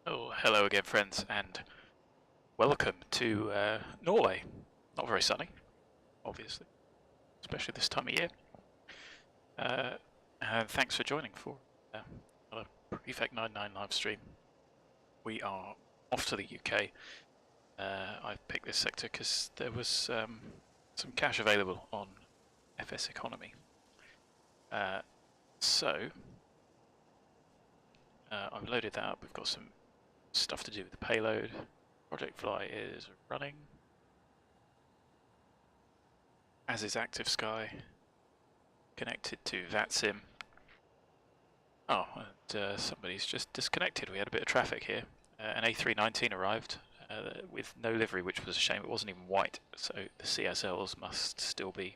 Oh, hello again, friends, and welcome to Norway. Not very sunny, obviously, especially this time of year. And thanks for joining for another Prefect 99 live stream. We are off to the UK. I've picked this sector because there was some cash available on FSEconomy. So I've loaded that up. We've got some stuff to do with the payload. projectFLY is running, as is ActiveSky, connected to VATSIM. Oh, and somebody's just disconnected. We had a bit of traffic here. An A319 arrived with no livery, which was a shame. It wasn't even white, so the CSLs must still be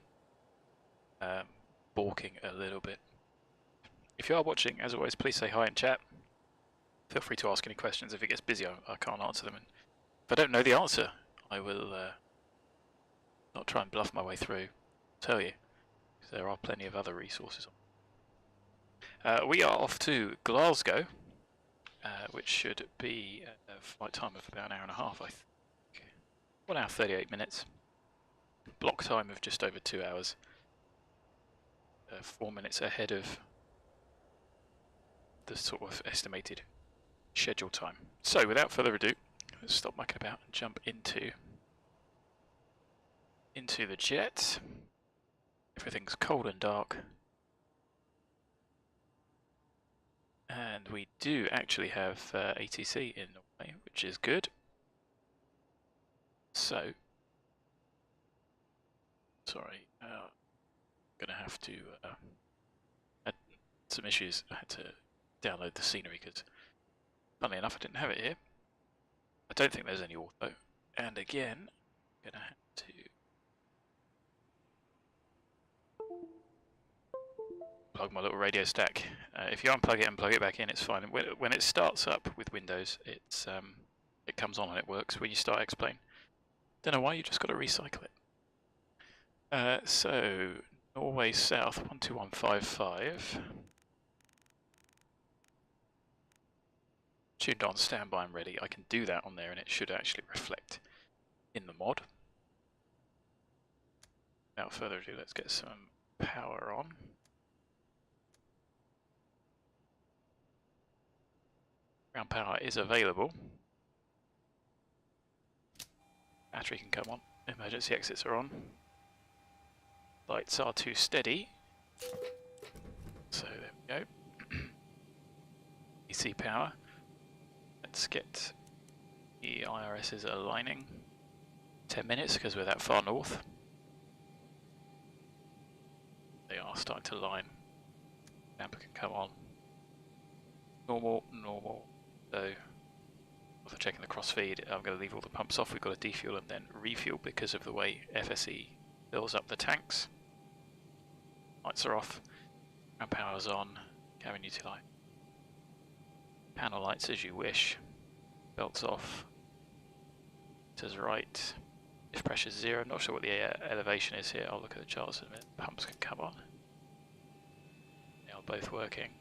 balking a little bit. If you are watching, as always, please say hi in chat. Feel free to ask any questions. If it gets busy, I can't answer them. And if I don't know the answer, I will not try and bluff my way through. Tell you, because there are plenty of other resources. We are off to Glasgow, which should be a flight time of about an hour and a half, I think. 1 hour 38 minutes. Block time of just over 2 hours. 4 minutes ahead of the sort of estimated schedule time. So without further ado, let's stop mucking about and jump into the jet. Everything's cold and dark. And we do actually have ATC in Norway, which is good. So, sorry, I'm going to have to had some issues. I had to download the scenery because, funnily enough, I didn't have it here. I don't think there's any Ortho. And again, I'm going to have to plug my little radio stack. If you unplug it and plug it back in, it's fine. When it starts up with Windows, it comes on and it works. When you start X-Plane, don't know why, you just got to recycle it. So Norway South 12155. Tuned on, standby and ready. I can do that on there and it should actually reflect in the mod. Without further ado, let's get some power on. Ground power is available. Battery can come on. Emergency exits are on. Lights are too steady. So there we go. AC power. Let's get the IRSs aligning. 10 minutes because we're that far north. They are starting to line. Amber can come on. Normal, normal. So, after checking the crossfeed, I'm going to leave all the pumps off. We've got to defuel and then refuel because of the way FSE fills up the tanks. Lights are off. Ground power's on. Cabin utility. Panel lights as you wish. Belts off. Says right. If pressure's 0, I'm not sure what the elevation is here. I'll look at the charts in a minute. Pumps can come on. They are both working.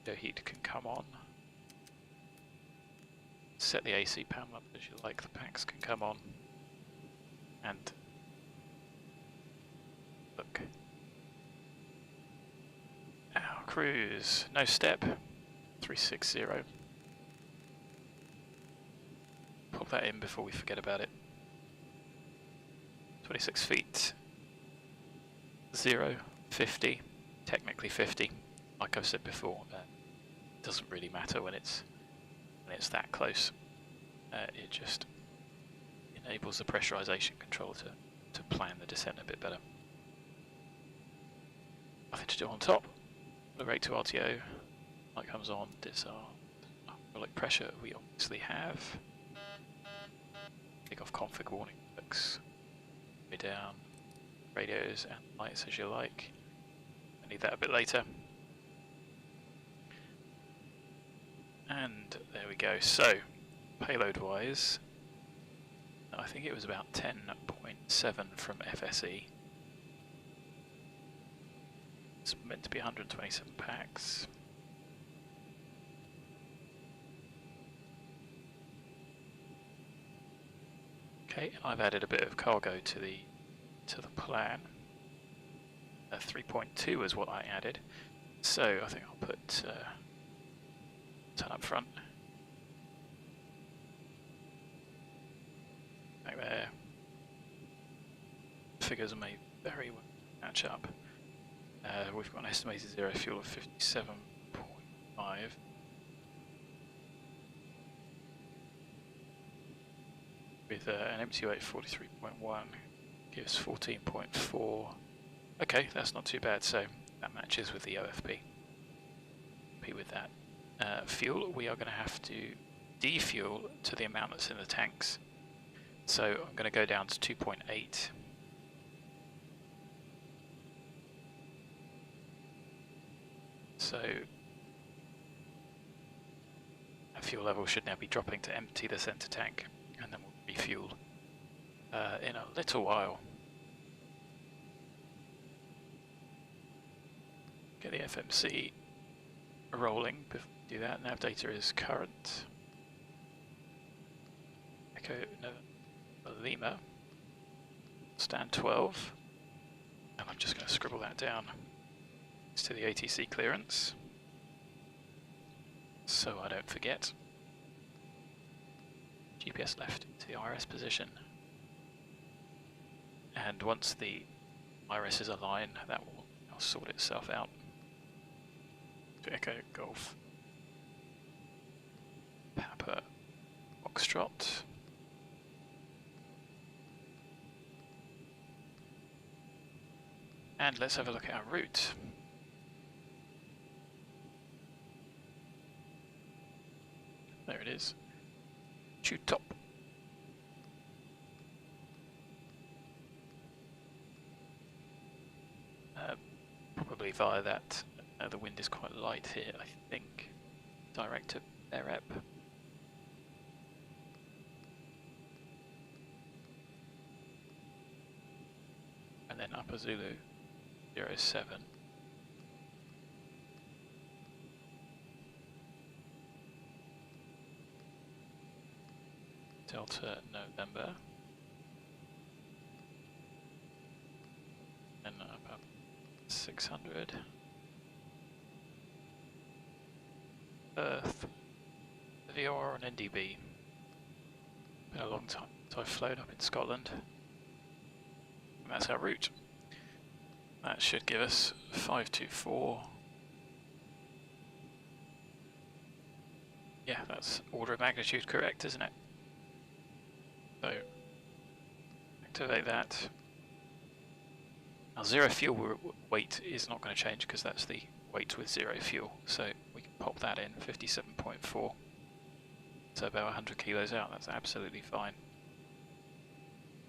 The heat can come on. Set the AC panel up as you like. The packs can come on. And look. Our cruise, no step, 360. Pop that in before we forget about it. 26 feet, 0, 50, technically 50. Like I've said before, it doesn't really matter when it's that close. It just enables the pressurization control to plan the descent a bit better. Nothing to do on top. The rate to RTO. Light comes on. Disarm. Hydraulic pressure we obviously have. Take off config warning works. Way down. Radios and lights as you like. I need that a bit later. And there we go. So, payload wise, I think it was about 10.7 from FSE. It's meant to be 127 packs. Okay, I've added a bit of cargo to the plan. 3.2 is what I added, so I think I'll put 10 up front. Back there. Figures may very well match up. We've got an estimated zero fuel of 57.5. With an MTU 43.1 gives 14.4. Okay, that's not too bad, so that matches with the OFP. Happy with that. Fuel, we are going to have to defuel to the amount that's in the tanks. So I'm going to go down to 2.8. So our fuel level should now be dropping to empty the center tank, and then we'll refuel in a little while. Get the FMC rolling before we do that. Nav data is current. Echo Lima, stand 12, and I'm just going to scribble that down. It's to the ATC clearance, so I don't forget. GPS left to the IRS position, and once the IRS is aligned, that will sort itself out. Echo Golf Papa Foxtrot. And let's have a look at our route. There it is. TUTOP. Probably via that. The wind is quite light here, I think. Direct to BEREP. And then Upper Zulu 07. Delta November. And about 600. Earth. VR on NDB. Been a long time since I've flown up in Scotland. And that's our route. That should give us 524. Yeah, that's order of magnitude correct, isn't it? So, activate that. Now, zero fuel weight is not going to change because that's the weight with zero fuel. So we can pop that in, 57.4. So about 100 kilos out, that's absolutely fine.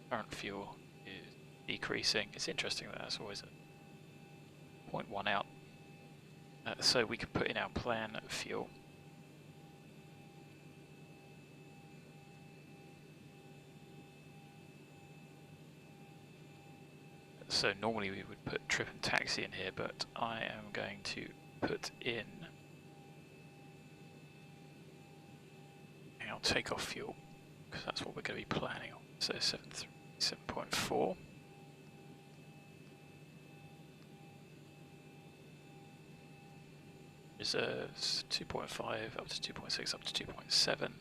Current fuel is decreasing. It's interesting that that's always a 0.1 out. So we can put in our plan fuel. So normally we would put trip and taxi in here, but I am going to put in our takeoff fuel, because that's what we're going to be planning on. So 7.4. Reserves 2.5 up to 2.6 up to 2.7.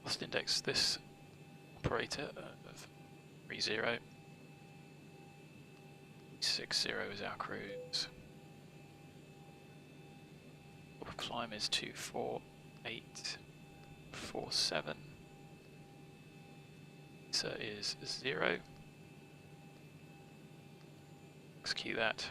Lost index this operator of 30. 60 is our cruise. Climb is 24847. So is 0. Execute that.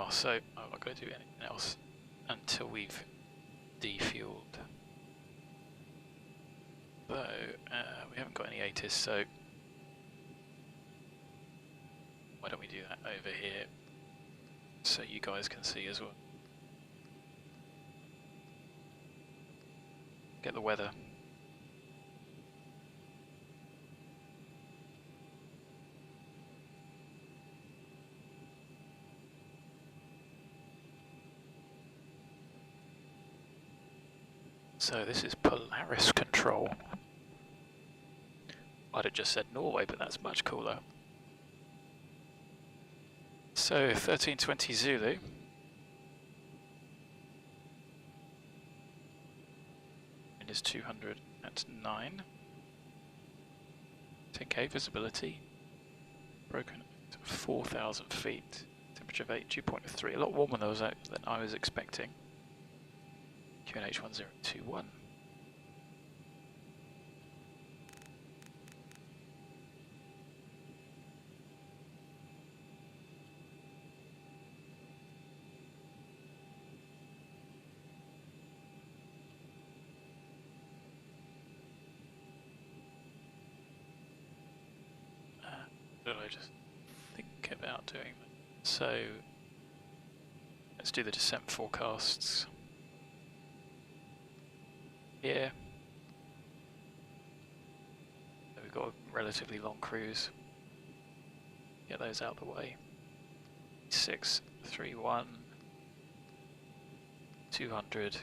So I'm not going to do anything else until we've defueled. Though we haven't got any ATIS, so why don't we do that over here so you guys can see as well. Get the weather. So this is Polaris control. I'd have just said Norway, but that's much cooler. So 1320 Zulu. It is 200 at 9. 10k visibility. Broken at 4,000 feet. Temperature of 8, dew point of 3. A lot warmer than I was expecting. QNH 1021. What did I just think about doing that? So let's do the descent forecasts. Here. So we've got a relatively long cruise. Get those out of the way. 631 200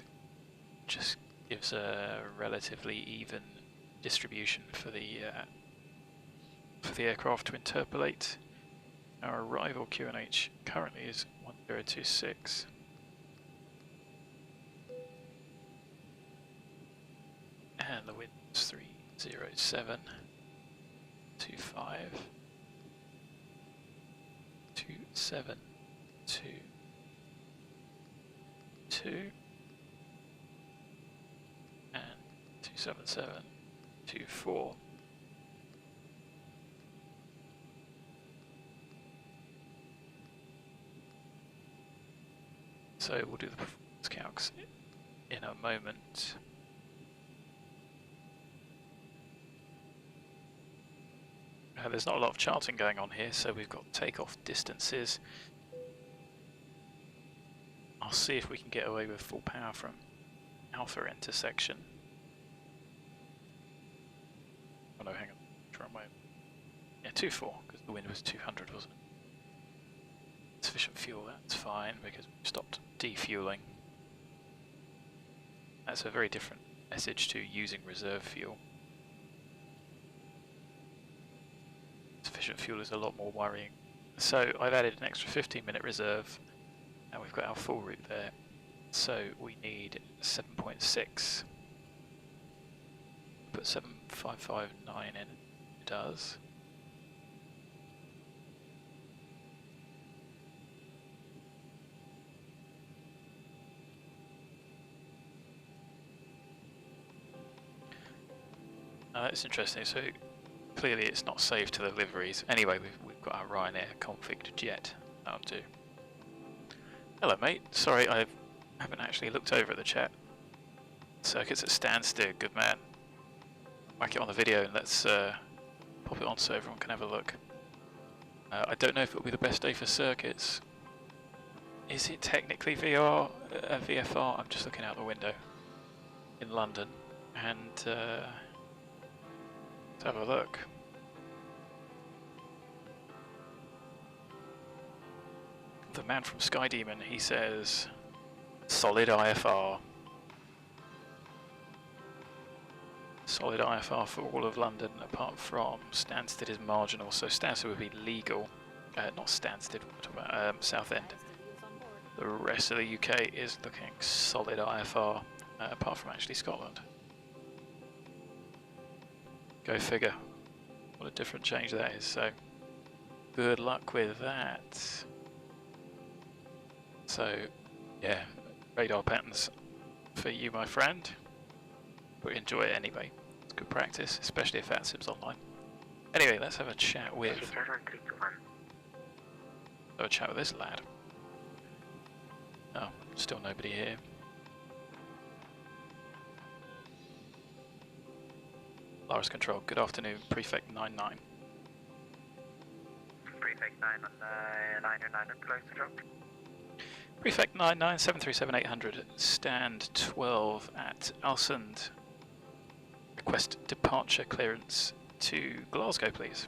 just gives a relatively even distribution for the aircraft to interpolate. Our arrival QNH currently is 1026. And the wind is 307, 25, 27, 2, and 277, 24. So we'll do the performance calcs in a moment. There's not a lot of charting going on here, so we've got takeoff distances. I'll see if we can get away with full power from Alpha intersection. Oh no, hang on, runway. Yeah, 24, because the wind was 200, wasn't it? Sufficient fuel, that's fine, because we stopped defueling. That's a very different message to using reserve fuel. Sufficient fuel is a lot more worrying. So I've added an extra 15-minute reserve, and we've got our full route there. So we need 7.6. Put 7559 in, it does. That's interesting. So clearly it's not saved to the liveries. Anyway, we've got our Ryanair configured jet. That'll do. Hello, mate. Sorry, I haven't actually looked over at the chat. Circuits at standstill. Good man. Whack it on the video and let's pop it on so everyone can have a look. I don't know if it'll be the best day for circuits. Is it technically VFR? I'm just looking out the window in London and let's have a look. The man from Sky Demon, he says solid IFR. Solid IFR for all of London apart from Stansted is marginal, so Stansted would be legal. Not Stansted, we're talking about Southend. The rest of the UK is looking solid IFR, apart from actually Scotland. Go figure. What a different change that is, so good luck with that. So, yeah, radar patterns for you, my friend. But enjoy it anyway. It's good practice, especially if VATSIM's online. Anyway, let's have a chat with... Have a chat with this lad. Oh, still nobody here. Lars Control, good afternoon, Prefect 99. Prefect 9 on liner 9 and close control. Prefect 99, 737-800, stand 12 at Alsund. Request departure clearance to Glasgow, please.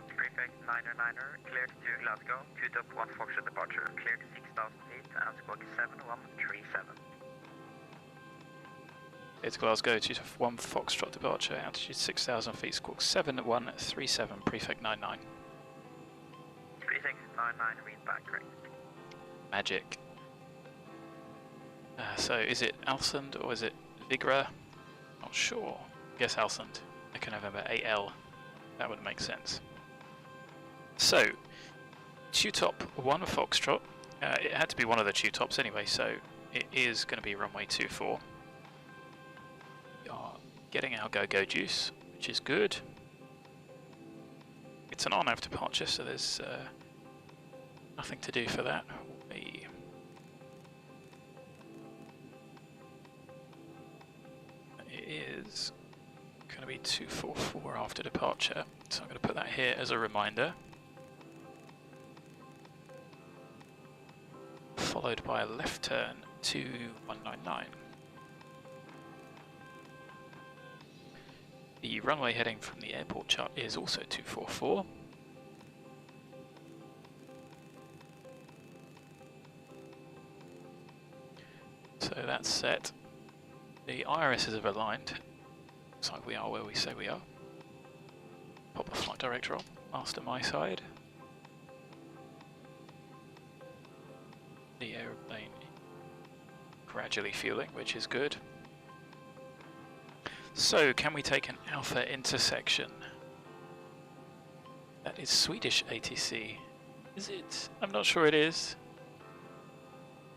Prefect 9er, cleared to Glasgow, TUTOP 1 Foxtrot departure, cleared 6000 feet and squawk 7137. It's Glasgow, TUTOP 1 Foxtrot departure, altitude 6,000 feet, squawk 7137, Prefect 99. 3699, read back, correct. Magic. So is it Alsand or is it Vigra? Not sure. Guess Alsand. Echo November AL. That would make sense. So, TUTOP 1 Foxtrot. It had to be one of the TUTOPs anyway, so it is going to be runway 24. We are getting our go-go juice, which is good. It's an on-nav departure, so there's nothing to do for that. It is going to be 244 after departure, so I'm going to put that here as a reminder. Followed by a left turn to 199. The runway heading from the airport chart is also 244. So that's set. The irises have aligned. Looks like we are where we say we are. Pop the flight director on, master my side. The aeroplane gradually fueling, which is good. So, can we take an alpha intersection? That is Swedish ATC. Is it? I'm not sure it is.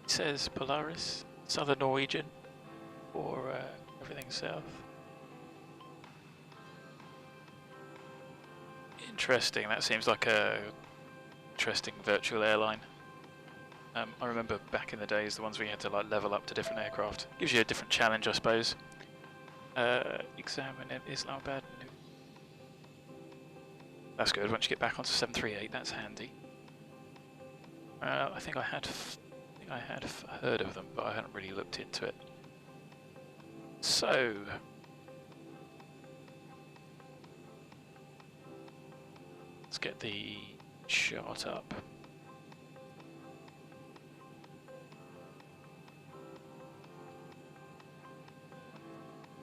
It says Polaris, Southern Norwegian, or everything south. Interesting, that seems like a interesting virtual airline. I remember back in the days, the ones where you had to like level up to different aircraft. Gives you a different challenge, I suppose. Examine Islamabad. That's good. Once you get back onto 738, that's handy. I think I had heard of them, but I hadn't really looked into it. So, let's get the chart up.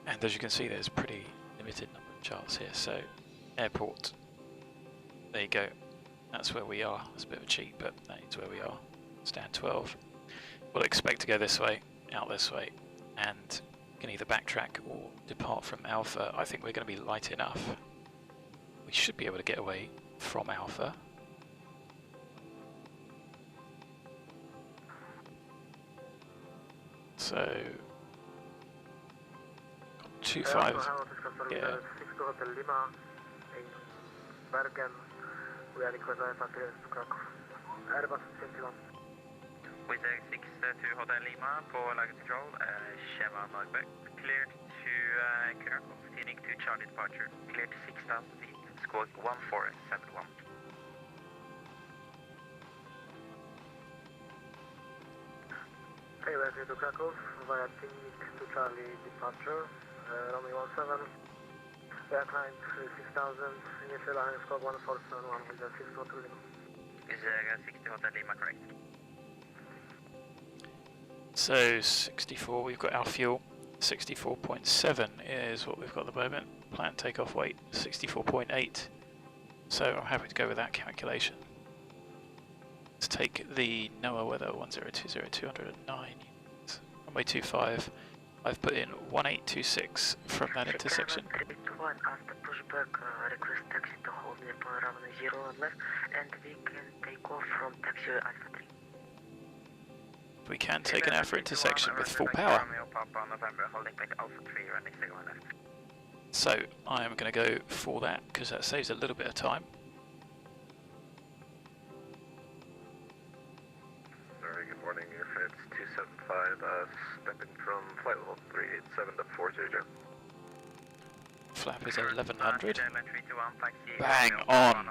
And as you can see, there's a pretty limited number of charts here. So, airport, there you go. That's where we are. That's a bit of a cheat, but that is where we are. Stand 12. We'll expect to go this way, out this way, and can either backtrack or depart from Alpha. I think we're going to be light enough. We should be able to get away from Alpha. So, 25. Yeah. We are requesting to Krakow. Airbus 21. With 6 to Hotel Lima på Luggage Control, Shema Norbeck. Cleared to Krakow, heading to Charlie departure. Cleared to 6,000 feet, squawk 1471. Okay, we're to Krakow, via Phoenix to Charlie departure, runway 17. We are climbed 6,000, initial line squawk 1471 with 6 Hotel Lima. Is 60 Hotel Lima correct? So 64, we've got our fuel. 64.7 is what we've got at the moment. Planned takeoff weight 64.8. So I'm happy to go with that calculation. Let's take the NOAA weather 1020-209. Runway 25. I've put in 1826 from that intersection. After pushback, request taxi to hold me upon runway 0 on left, and we can take off from taxi Alpha 3. We can take an Alpha intersection with full power. So I'm going to go for that because that saves a little bit of time. Sorry, good morning, Airfeds 275, stepping from flight level 387 to 400. Flap is 1100. Bang on!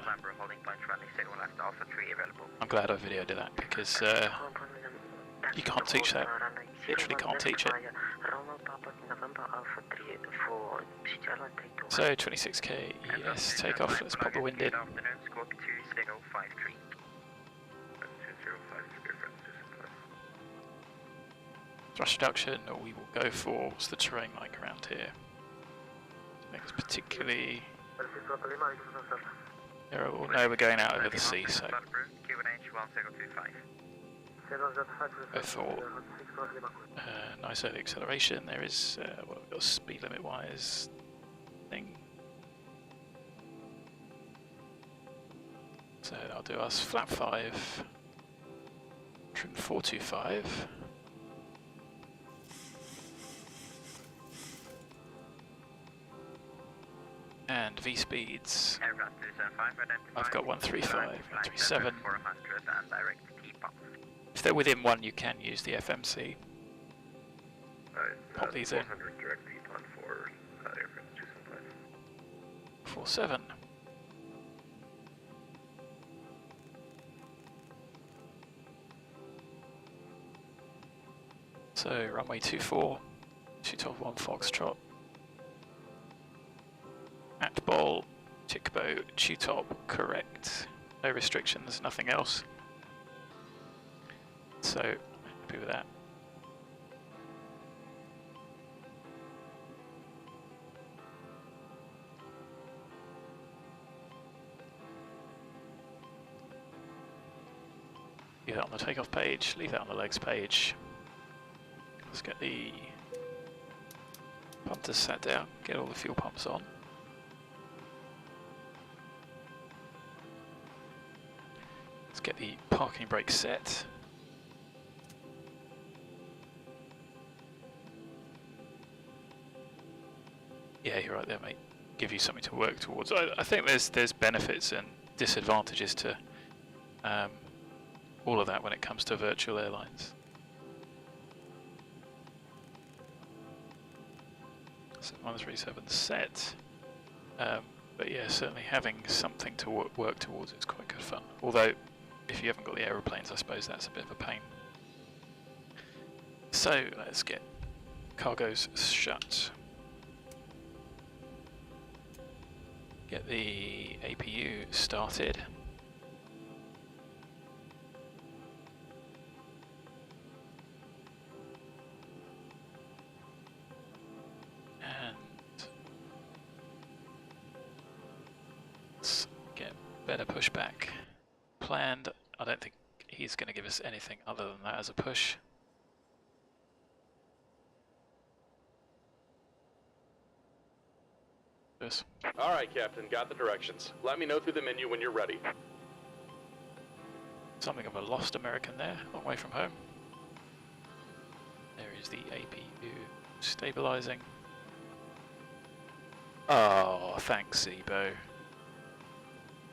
I'm glad I videoed that because you can't teach that. Literally can't teach it. So 26k, yes, take off, let's pop the wind in. thrust reduction, or we will go for, what's the terrain like around here? I think it's particularly terrible. No, we're going out over the sea, so I thought nice early acceleration. There is what have we got speed limit wise thing. So that'll do us flap 5, trim 425. And V speeds, I've got 135, 137. If they're within 1, you can use the FMC. Pop these in. 400 direct deep on 4 airframes 275. 47. So runway 24, 212 Foxtrot. At ball, Chickbow, TUTOP, correct. No restrictions, nothing else. So, happy with that. Leave that on the takeoff page, leave that on the legs page. Let's get the pumpers sat down, get all the fuel pumps on. Let's get the parking brake set. Yeah, you're right there, mate. Give you something to work towards. I think there's benefits and disadvantages to all of that when it comes to virtual airlines. So 137 set. But yeah, certainly having something to work towards is quite good fun. Although, if you haven't got the aeroplanes, I suppose that's a bit of a pain. So let's get cargoes shut. Get the APU started. And let's get better pushback planned. I don't think he's going to give us anything other than that as a push. Yes. Alright, Captain, got the directions. Let me know through the menu when you're ready. Something of a lost American there, long way from home. There is the APU stabilizing. Oh, thanks, Zibo.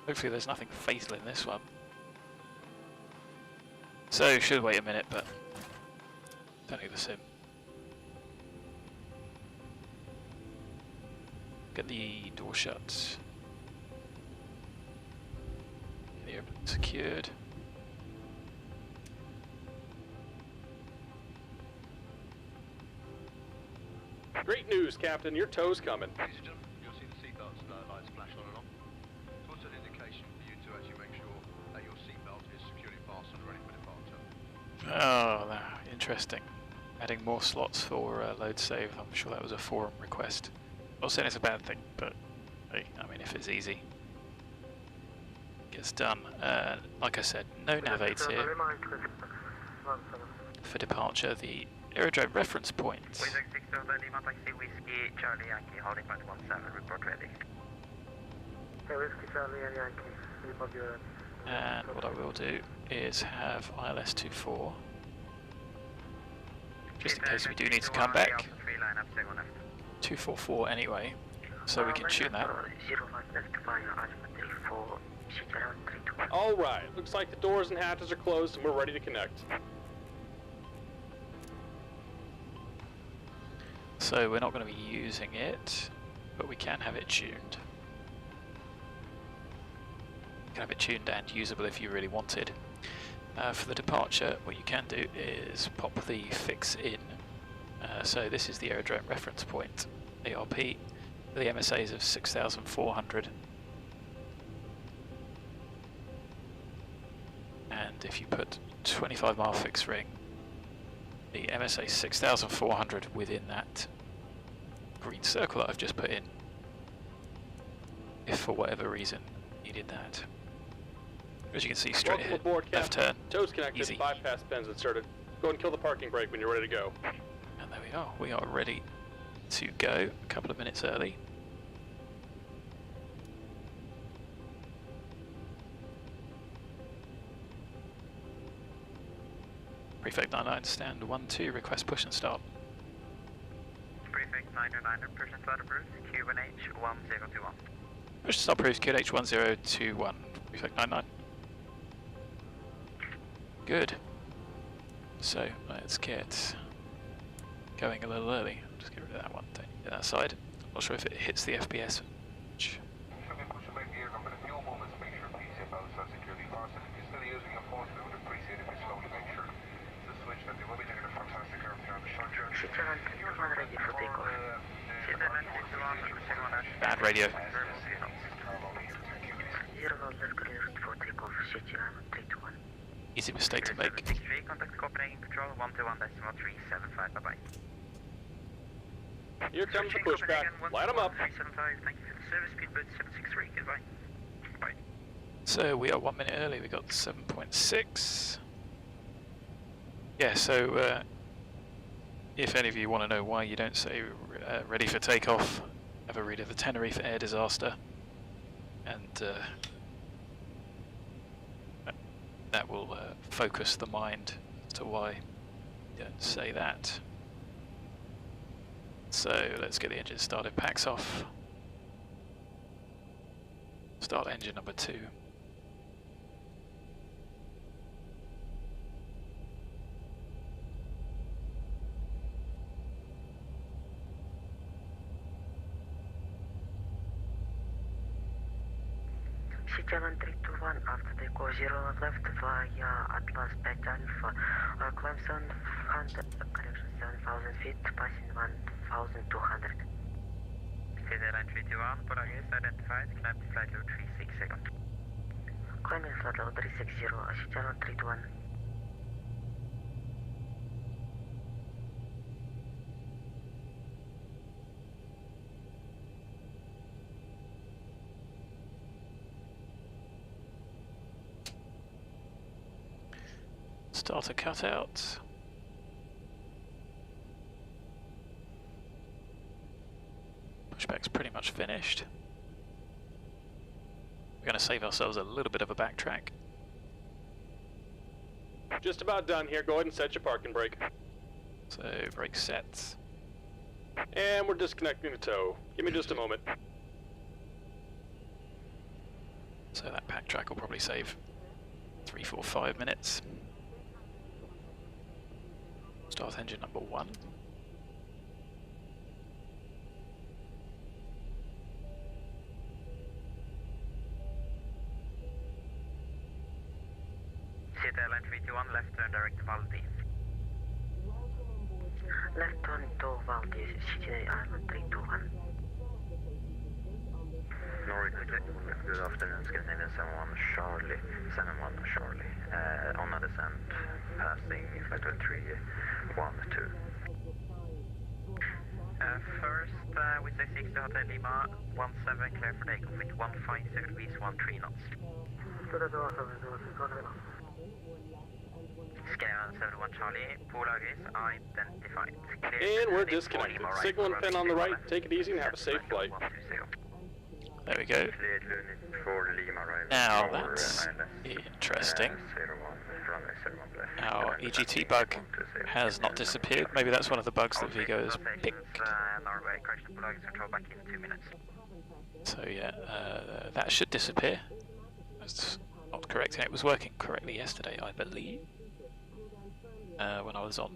Hopefully there's nothing fatal in this one. So, should wait a minute, but don't need the sim. Get the door shut. Get the airplane secured. Great news, Captain. Your tow's coming. Ladies and gentlemen, you'll see the seatbelts lights flash on and off. It's also an indication for you to actually make sure that your seatbelt is securely fastened ready for departure. Oh, interesting. Adding more slots for load save. I'm sure that was a forum request. Not saying it's a bad thing, but hey, I mean, if it's easy, it gets done. Like I said, no nav aids here. For departure, the aerodrome reference point. And what I will do is have ILS-24, just in case we do need to come back. 244 anyway, so we can tune that. Alright, looks like the doors and hatches are closed and we're ready to connect. So we're not going to be using it, but we can have it tuned. You can have it tuned and usable if you really wanted. For the departure, what you can do is pop the fix in. So this is the aerodrome reference point, ARP. The MSAs of 6,400. And if you put 25 mile fixed ring the MSA 6400 within that green circle that I've just put in, if for whatever reason needed that. As you can see, straight Welcome ahead, aboard, left Captain. turn, Toes connected, easy. bypass pins inserted. Go ahead and kill the parking brake when you're ready to go. And there we are. We are ready to go. A couple of minutes early. Prefect 99, stand 1-2, request push and start. Prefect 909, push and start approved, QNH 1021. Push and start approved, QNH 1021, Prefect 99. Good. So, let's get going a little early. Just get rid of that one, don't need that side. I'm not sure if it hits the FPS. Bad radio. Easy mistake to make. Contact Copenhagen Control 121.375. Bye bye. Here comes the pushback. Line them up. 375. Thank you for the service. Speedbird 763. Goodbye. Bye. So we are 1 minute early. We got 7.6. Yeah. So if any of you want to know why you don't say ready for takeoff, have a read of the Tenerife air disaster, and that will focus the mind as to why you don't say that. So let's get the engine started. Packs off. Start engine number 2. Channel 321 after they go 0 left via Atlas 5 Alpha, climb 700, correction 7,000 feet, passing 1,200. Clear line 321, Polar is identified, climb to flight level 360. Climbing flight level 360, channel 321. Starter cutout. Pushback's pretty much finished. We're going to save ourselves a little bit of a backtrack. Just about done here. Go ahead and set your parking brake. So brake sets. And we're disconnecting the tow. Give me just a moment. So that backtrack will probably save 3, 4, 5 minutes. Start engine number 1. Sit airline 321, left turn direct to Valdi. Left turn to Valdi, City Island 321. Norway, good afternoon, Scandinavian 71 Charlie, 71 Charlie, on a descent, passing flight level 312. First, with 60 Hotel Lima, 17 clear for takeoff with 150 degrees, 13 knots. Scale 71 Charlie, Polar is identified. Clear And we're disconnected. Signal and pin on the right. Take it easy and have a safe flight. There we go. Now that's interesting. Our EGT bug has not disappeared. Maybe that's one of the bugs that Vigo has picked. So yeah, that should disappear. That's not correct, and it was working correctly yesterday, I believe. When I was on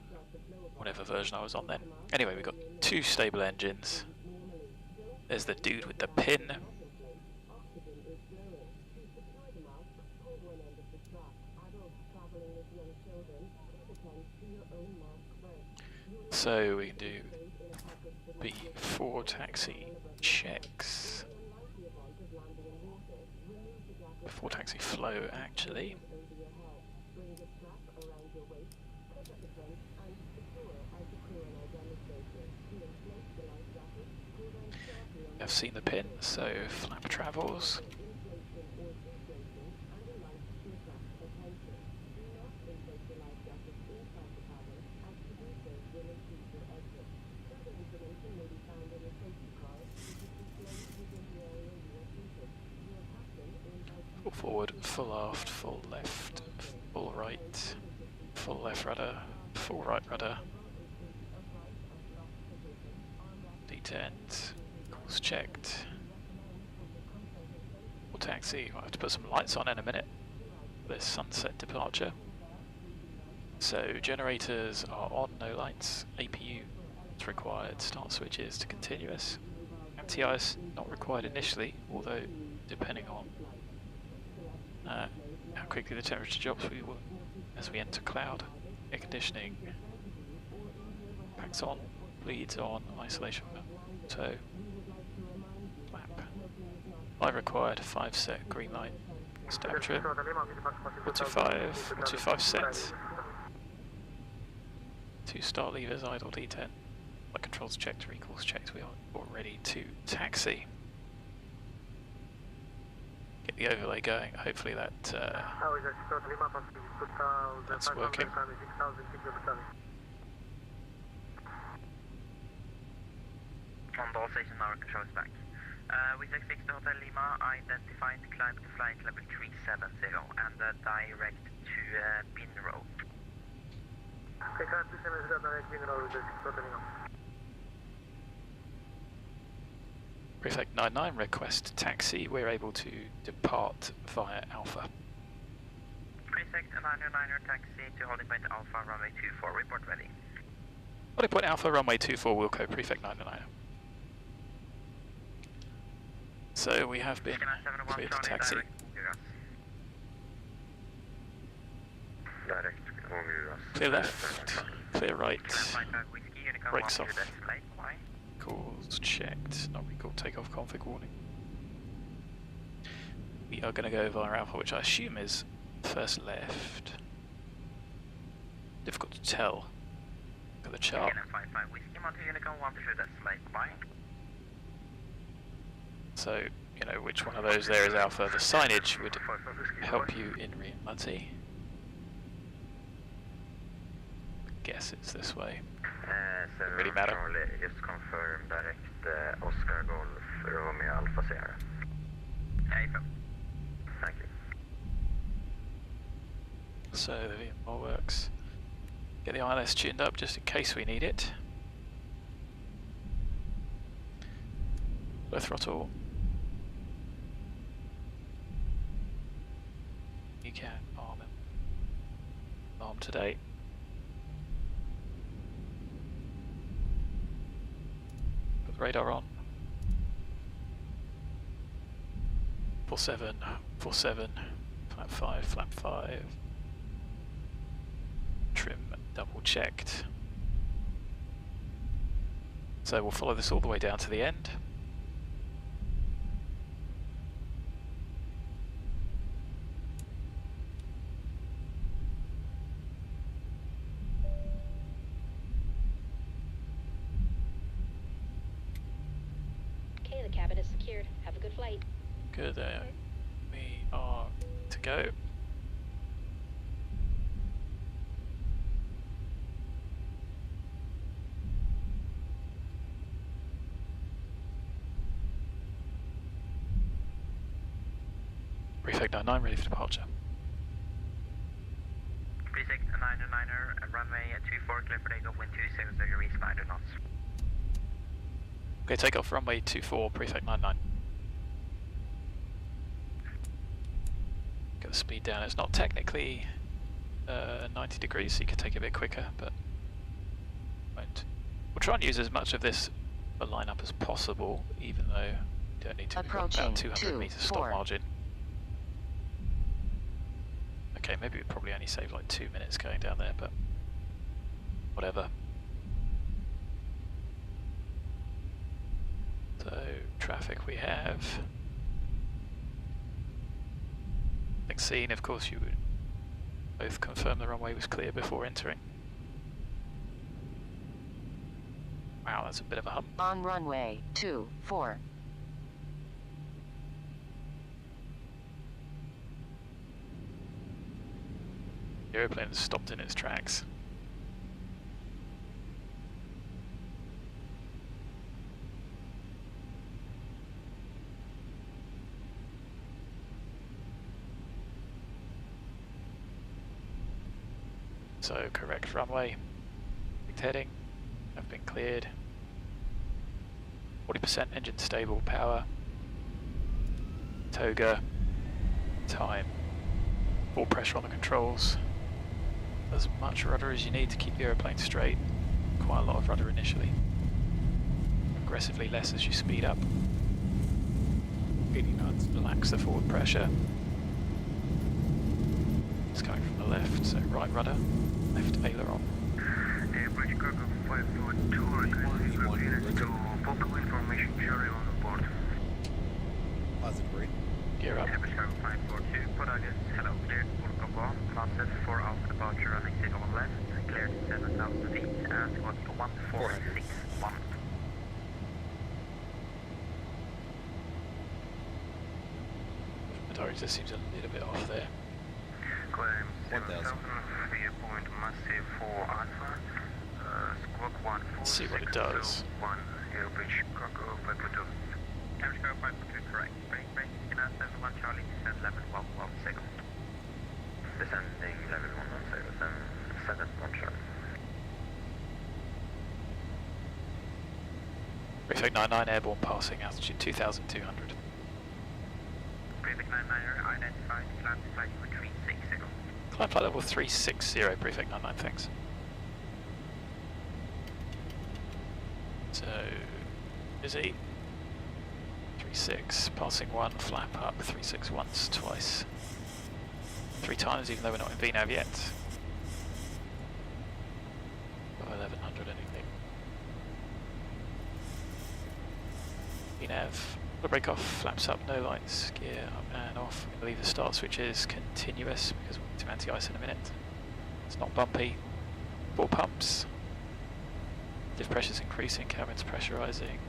whatever version I was on then. Anyway, we've got 2 stable engines. There's the dude with the pin. So we can do before taxi checks. Before taxi flow, actually. I've seen the pin, so flap travels. Full forward, full aft, full left, full right, full left rudder, full right rudder. Detent, course checked. We'll taxi. I'll have to put some lights on in a minute for this sunset departure. So generators are on, no lights. APU is required. Start switches to continuous. Anti-ice not required initially, although depending on how quickly the temperature drops, we will as we enter cloud. Air conditioning packs on, bleeds on, isolation. So flap. Light required, 5 set, green light. Stab trim. 125 set. 2 start levers, idle D10. Light controls checked, recourse checked. We are all ready to taxi. Get the overlay going. Hopefully that's working. On the all station, our control is back. We 66 to Hotel Lima, identified climb to flight level 370 and direct to bin row. Prefect 99, request taxi. We're able to depart via Alpha. Prefect 909er taxi to holding point Alpha, runway 24, report ready. Holding point Alpha, runway 24, Wilco, Prefect 999. So we have been cleared to taxi. Direct, Clear left, clear right, brakes off, calls checked, not recalled, takeoff config warning. We are going to go via Alpha, which I assume is first left. Difficult to tell. Look at the chart. So, you know, which one of those there is Alpha. The signage would help you in reality. Guess it's this way. Doesn't really matter. Charlie, just confirm direct Oscar Golf Romeo Alpha Sierra. Thank you. So the VMware works. Get the ILS tuned up just in case we need it. Low throttle. You can arm him. Arm today. Put the radar on. 47, 47, flap 5, flap 5. Trim double checked. So we'll follow this all the way down to the end. Okay, the cabin is secured. Have a good flight. Good, we are to go. Prefect 99 ready for departure. Prefect 909er, runway 24, clear for takeoff, wind 270 degrees, 9 knots. Okay, take off runway 24, Prefect 99. Get the speed down. It's not technically 90 degrees, so you can take it a bit quicker, but won't. We'll try and use as much of this lineup as possible, even though you don't need to. We've got about 200 meters stop margin. Okay, maybe we'd probably only save like 2 minutes going down there, but whatever. So, traffic we have. Next scene, of course, you would both confirm the runway was clear before entering. Wow, that's a bit of a hump. On runway 24. The aeroplane has stopped in its tracks. So correct runway, correct heading, have been cleared. 40% engine stable, power, toga, time, full pressure on the controls. As much rudder as you need to keep the aeroplane straight. Quite a lot of rudder initially. Progressively less as you speed up. Really nuts, relax the forward pressure. It's coming from the left, so right rudder, left aileron. Bridge cargo 542 requesting appearance to vocal information jury on the board. Positive rate. Gear up. Bridge cargo 542, Podagus, hello, cleared, Vulkan 1, classes 4 out departure running 0 on left, cleared 7,000 feet, and got 1461. The diary just seems a little bit off there. Climb 1,000. 7,000, viewpoint massive 4 alpha, squawk 146. Let's see what it does. 1, bridge cargo 542. Bridge cargo 542, correct. Break, Canal 71 Charlie, descend level 116. Descending level 117, 71 Charlie. Prefect 99 airborne passing altitude 2,200. Prefect 99er identified, climb flight level 360. Climb flight level 360, Prefect 99, thanks. So, busy. 36, passing 1, flap up, 36 once, twice. 3 times, even though we're not in VNAV yet. Got 1100 anything. VNAV, brake off, flaps up, no lights, gear up and off. I believe the start switch is continuous because we'll get to anti-ice in a minute. It's not bumpy. 4 pumps. Diff pressure's increasing, cabin's pressurizing.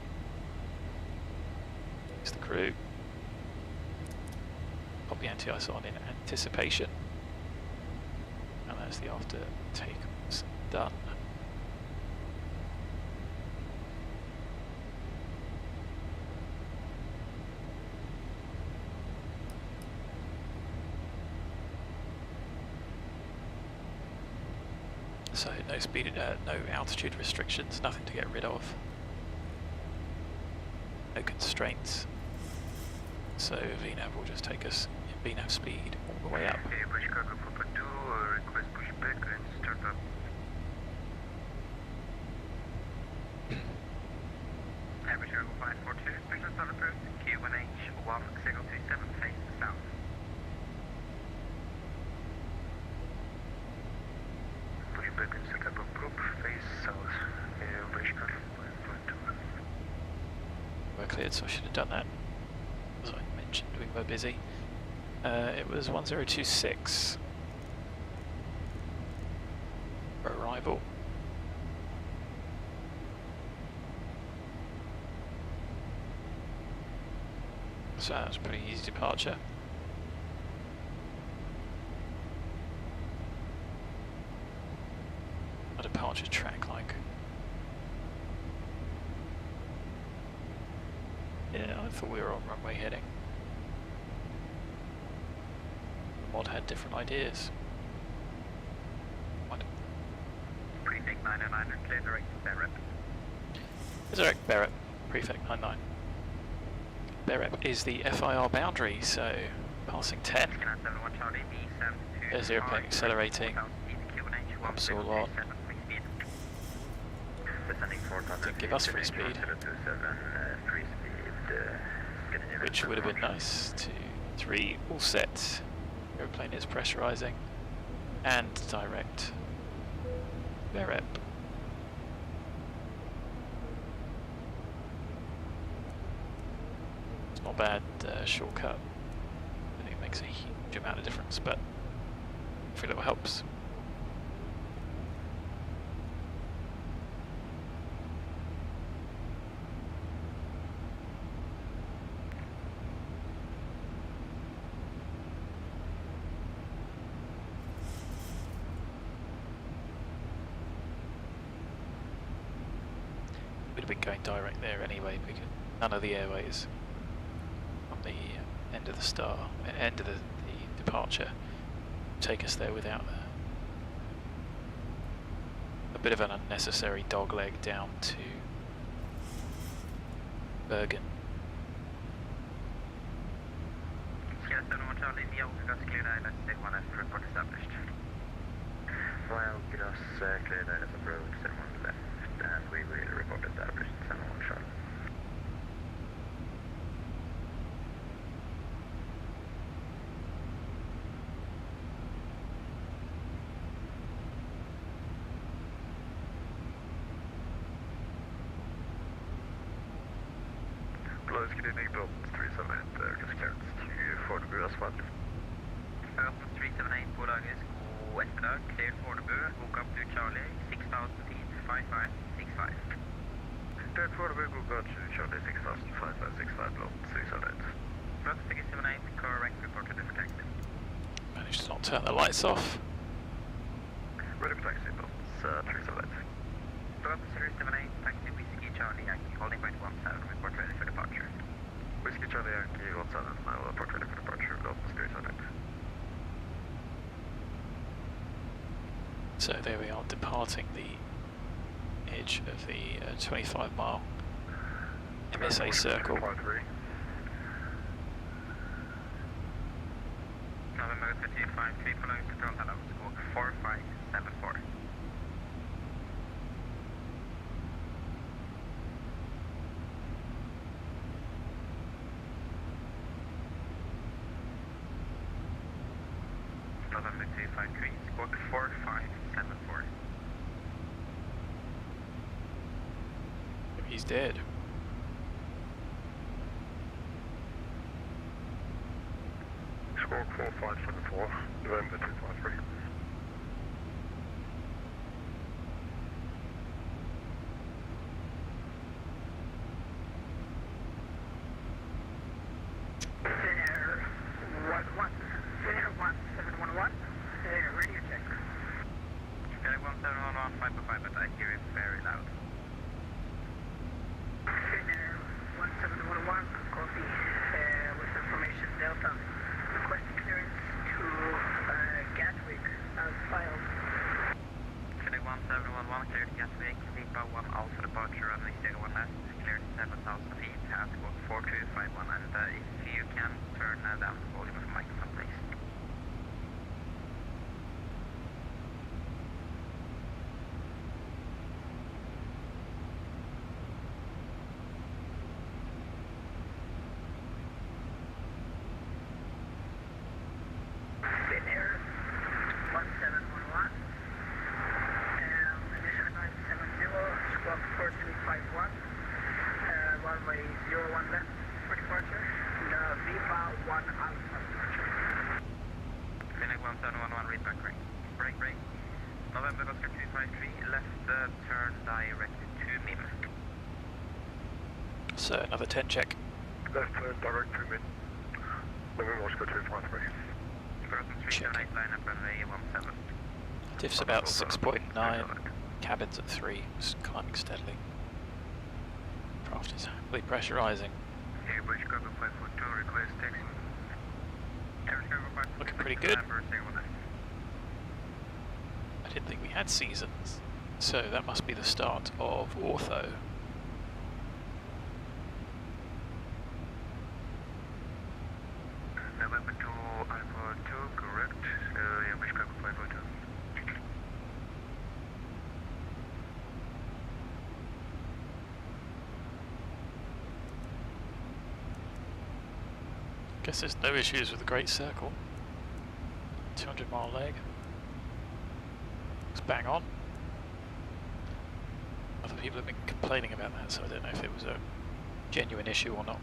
It's the crew. Pop the anti-ice on in anticipation. And that's the after takeoffs done. So no speed, no altitude restrictions, nothing to get rid of. No constraints. So VNAV will just take us in VNAV speed all the way up. Bridge cargo 442, request pushback and start up. Bridge cargo 542, visual start approved, Q1H, WAF 027, face south. Pushback and setup approved, face south. Bridge cargo 542. We're cleared, so I should have done that. As I mentioned, we were busy. It was 1026 for arrival. So that was a pretty easy departure. A departure track like. Yeah, I thought we were on runway heading. The mod had different ideas. What? Prefect 909, clear direct to BEREP. Direct BEREP, Prefect 99. BEREP is the FIR boundary, so passing 10. Canal 71 Charlie, B72. There's the airplane accelerating. Pumps all on. Descending 4,000 Didn't give us free speed. 027, free speed, Which would have been nice. 2, 3, all set. Airplane is pressurizing. And direct BEREP. It's not bad shortcut. I think it makes a huge amount of difference, but every little helps. have been going direct there anyway because none of the airways on the end of the end of the departure take us there without a bit of an unnecessary dogleg down to Bergen. Sierra 71 Charlie, the outskirts cleared ILS 1F, report established. Well, Gross cleared ILS approach, 71 left, and we will report established, 71 Charlie. Close, good evening, Dalton 378, just clearance to Fornebu as well. Dalton 378, bolaget god eftermiddag, clear Fornebu, book up to Charlie, 6,000 feet, 5565. Clear Fornebu, book up to Charlie, 6,000, 5565, Dalton 378. Dalton 378, correct, report to detect. Managed to not turn the lights off. Ready for taxi, Dalton 378. Dalton 378, taxi, Whiskey Charlie, Yankee, holding point 17, report ready for departure. Whiskey Charlie, Yankee, 17, now report ready for departure, Dalton 378. So there we are, departing the edge of the 25-mile MSA circle. November 35, 3 following control, hello, squawk 4574. November 253, squawk 4574. He's dead. Squawk 4574, November 253. Radio check. Okay, 1711, 505, but I hear it very loud. Finnair 1711, copy, with information Delta. Requesting clearance to Gatwick as filed. Finnair 1711, cleared Gatwick, Zibo 1 Alpha departure, runway 01 left, cleared 7,000 feet, at squawk 4251, and if you can turn down the volume of the microphone, please. Finnair 1711, initial 970, squawk 4351, runway 01 left for departure, Viva 1 Alpha departure. Finnair 1711, read back right. Break. November Oscar 253, left turn directed to MIM. So another 10 check. Left turn direct to MIM. November Oscar 253. Check. 378, line up runway 17. Diff's about 6.9, cabins at 3, just climbing steadily. Craft is happily pressurising. Airbus Chicago 542, request taxi. Airbus Chicago 542. Looking pretty good. I didn't think we had seasons, so that must be the start of Ortho. November 2 Alpha 2, correct. Airbus Chicago 542. Guess there's no issues with the Great Circle. 200-mile leg. It's bang on. Other people have been complaining about that, so I don't know if it was a genuine issue or not.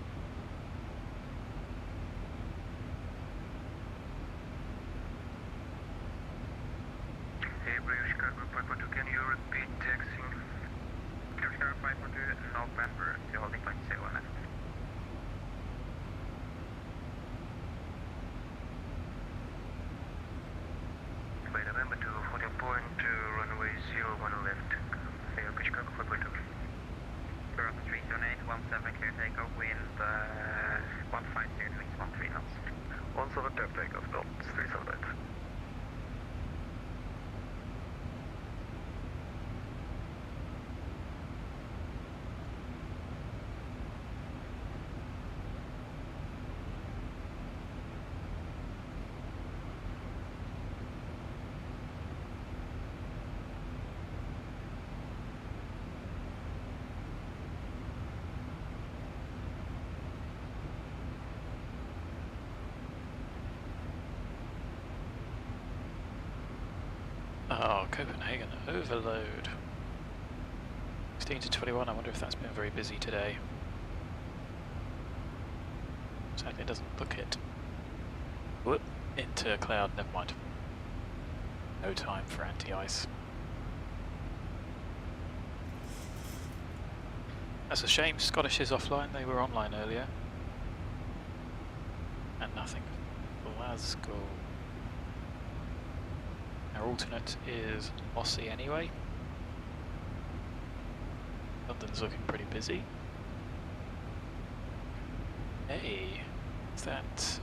Hey, British Chicago 542, can you repeat taxiing? British Chicago 542, November, you're holding point 01 left. By November 2, 14 point, runway 01 left. British Chicago 542. Clear for takeoff, Delta 378. Oh, Copenhagen overload. 16 to 21, I wonder if that's been very busy today. Sadly it doesn't look it. Whoop, into cloud, never mind. No time for anti-ice. That's a shame, Scottish is offline, they were online earlier. And nothing. Glasgow. Our alternate is Aussie anyway. London's looking pretty busy. Hey, is that...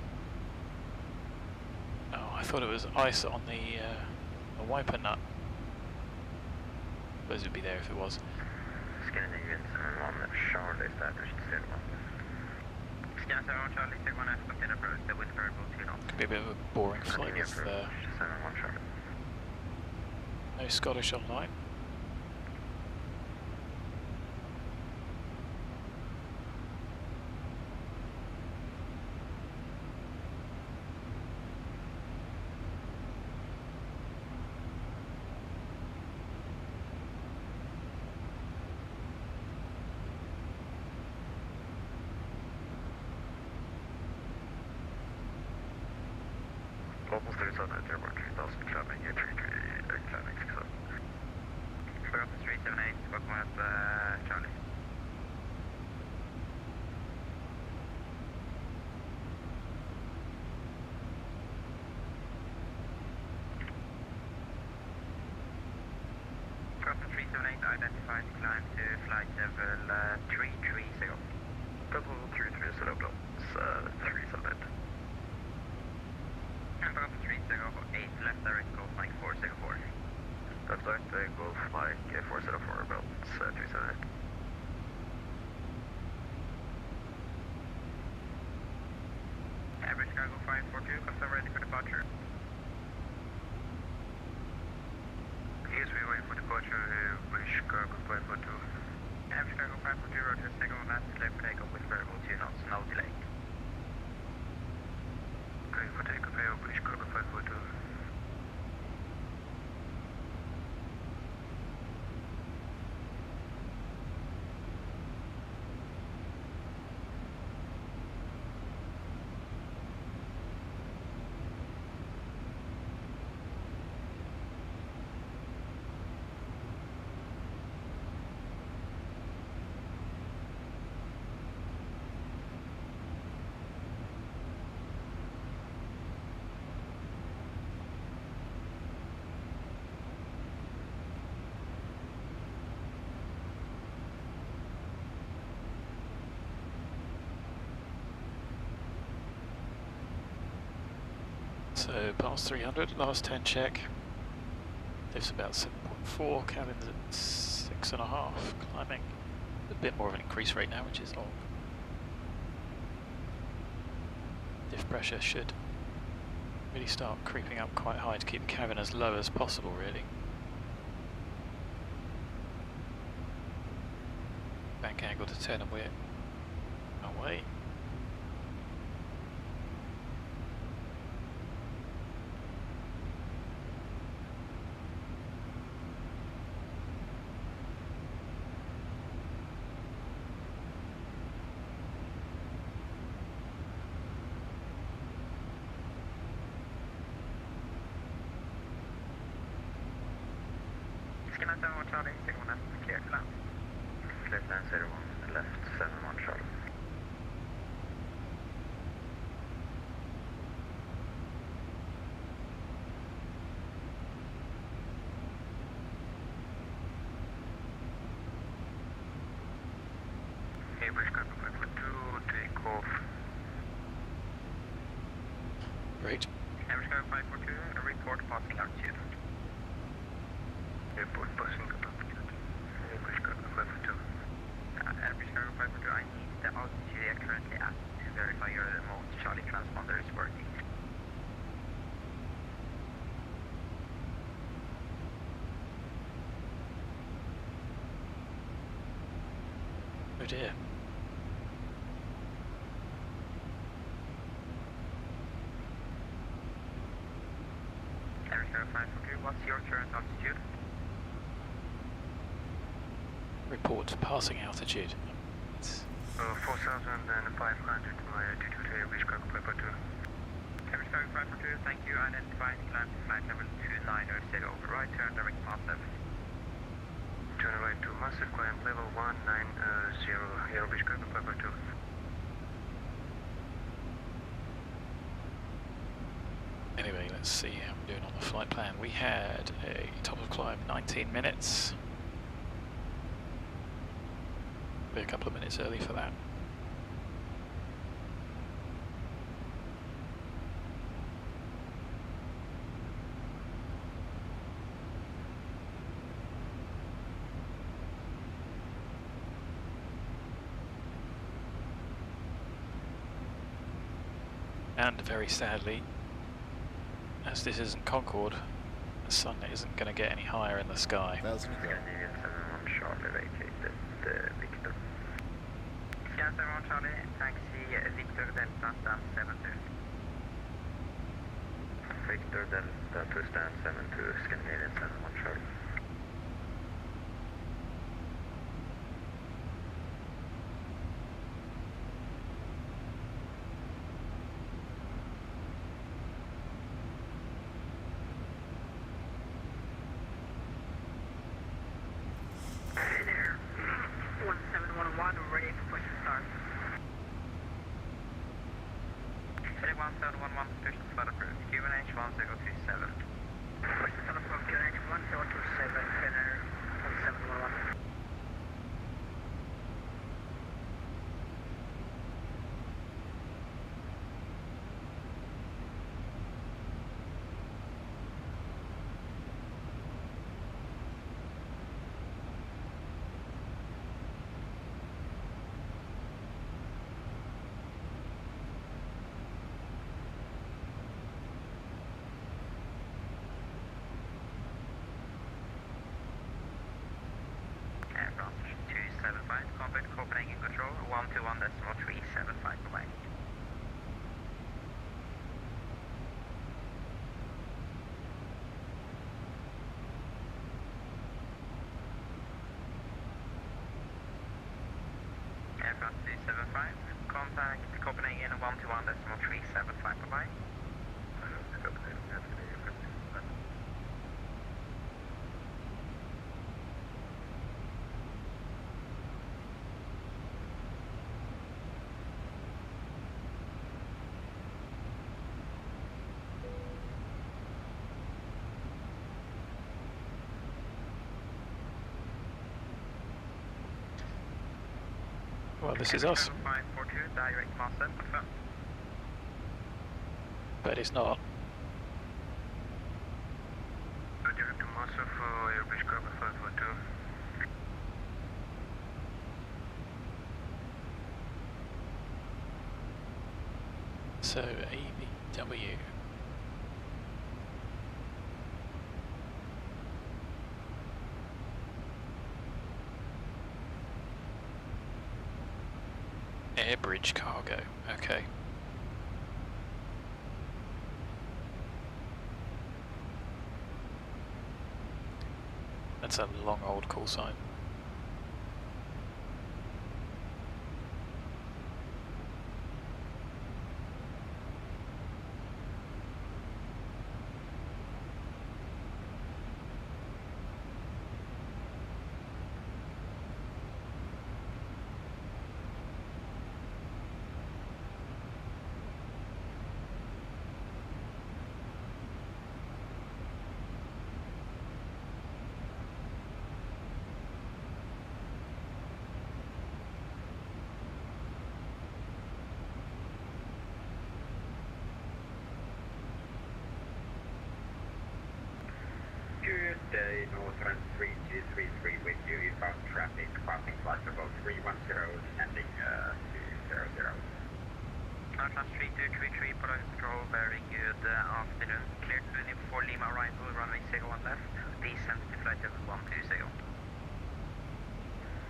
Oh, I thought it was ice on the wiper nut. Suppose it'd be there if it was. Scandinavian 71, Charlie established 01. Scan 71 Charlie, 01 F, continue approach, the wind variable 2 knots. Could be a bit of a boring flight with 71 Charlie. no Scottish online. Global 37 at airborne 3000, climbing 33, climbing 67. Bravo 378, welcome up Charlie. Bravo 378, identified climb to flight level 330. Bravo 330, low, 378. Bravo 308, left direct Golf Mike 404. Left direct Golf Mike 404, about 278. Average cargo 542, confirm ready for departure. Yes, we wait for departure, British cargo 542. Average cargo 542, roger, second last clear for takeoff with variable 2 knots, no delay. Clear for takeoff, British cargo 542. So past 300, last 10 check. Lives about 7.4, cabin's at 6.5, climbing a bit more of an increase rate now, which is odd. Diff pressure should really start creeping up quite high to keep the cabin as low as possible, really. Bank angle to 10 and we're away. Scan 71 Charlie, second left, clear to land. Clear to land 01, left 71 Charlie. Hey, British cargo 542, take off. Great. airport passing altitude. Airport passing altitude. Airbus Cargo 542. Airbus Cargo 542, I need the altitude you're currently at to verify your remote Charlie transponder is working. Oh dear. Airbus Cargo 542, what's your current altitude? Report passing altitude. It's 4,500 via T2 to Airbus Cargo 542. Airbus Cargo 542, thank you. Identify and climb to flight level 290, over right, turn direct massive. Turn right to massive, climb level 190, Airbus Cargo 542. Anyway, let's see how we're doing on the flight plan. We had a top of climb 19 minutes. Be a couple of minutes early for that. And very sadly, as this isn't Concorde, the sun isn't going to get any higher in the sky. That was me. Scandinavian 71 Charlie vacated Victor. Scan 71 Charlie, taxi Victor Delta stand 72. Victor Delta to stand 72, Scandinavian 71 Charlie. Contact Copenhagen Control 121.375 away. Aircraft 275, contact Copenhagen 121.375 away. Well, this is us. 542, direct master, confirm. But it's not. Direct to master for Airbus Cargo 542. So, ABW. Airbridge cargo, okay. That's a long old call sign. Northern 3233 with you, inbound traffic, passing flight level 310, descending 200. Class 3233, product control, very good afternoon. Cleared to Unit 4 Lima arrival, runway 01 left, descend to flight level 120.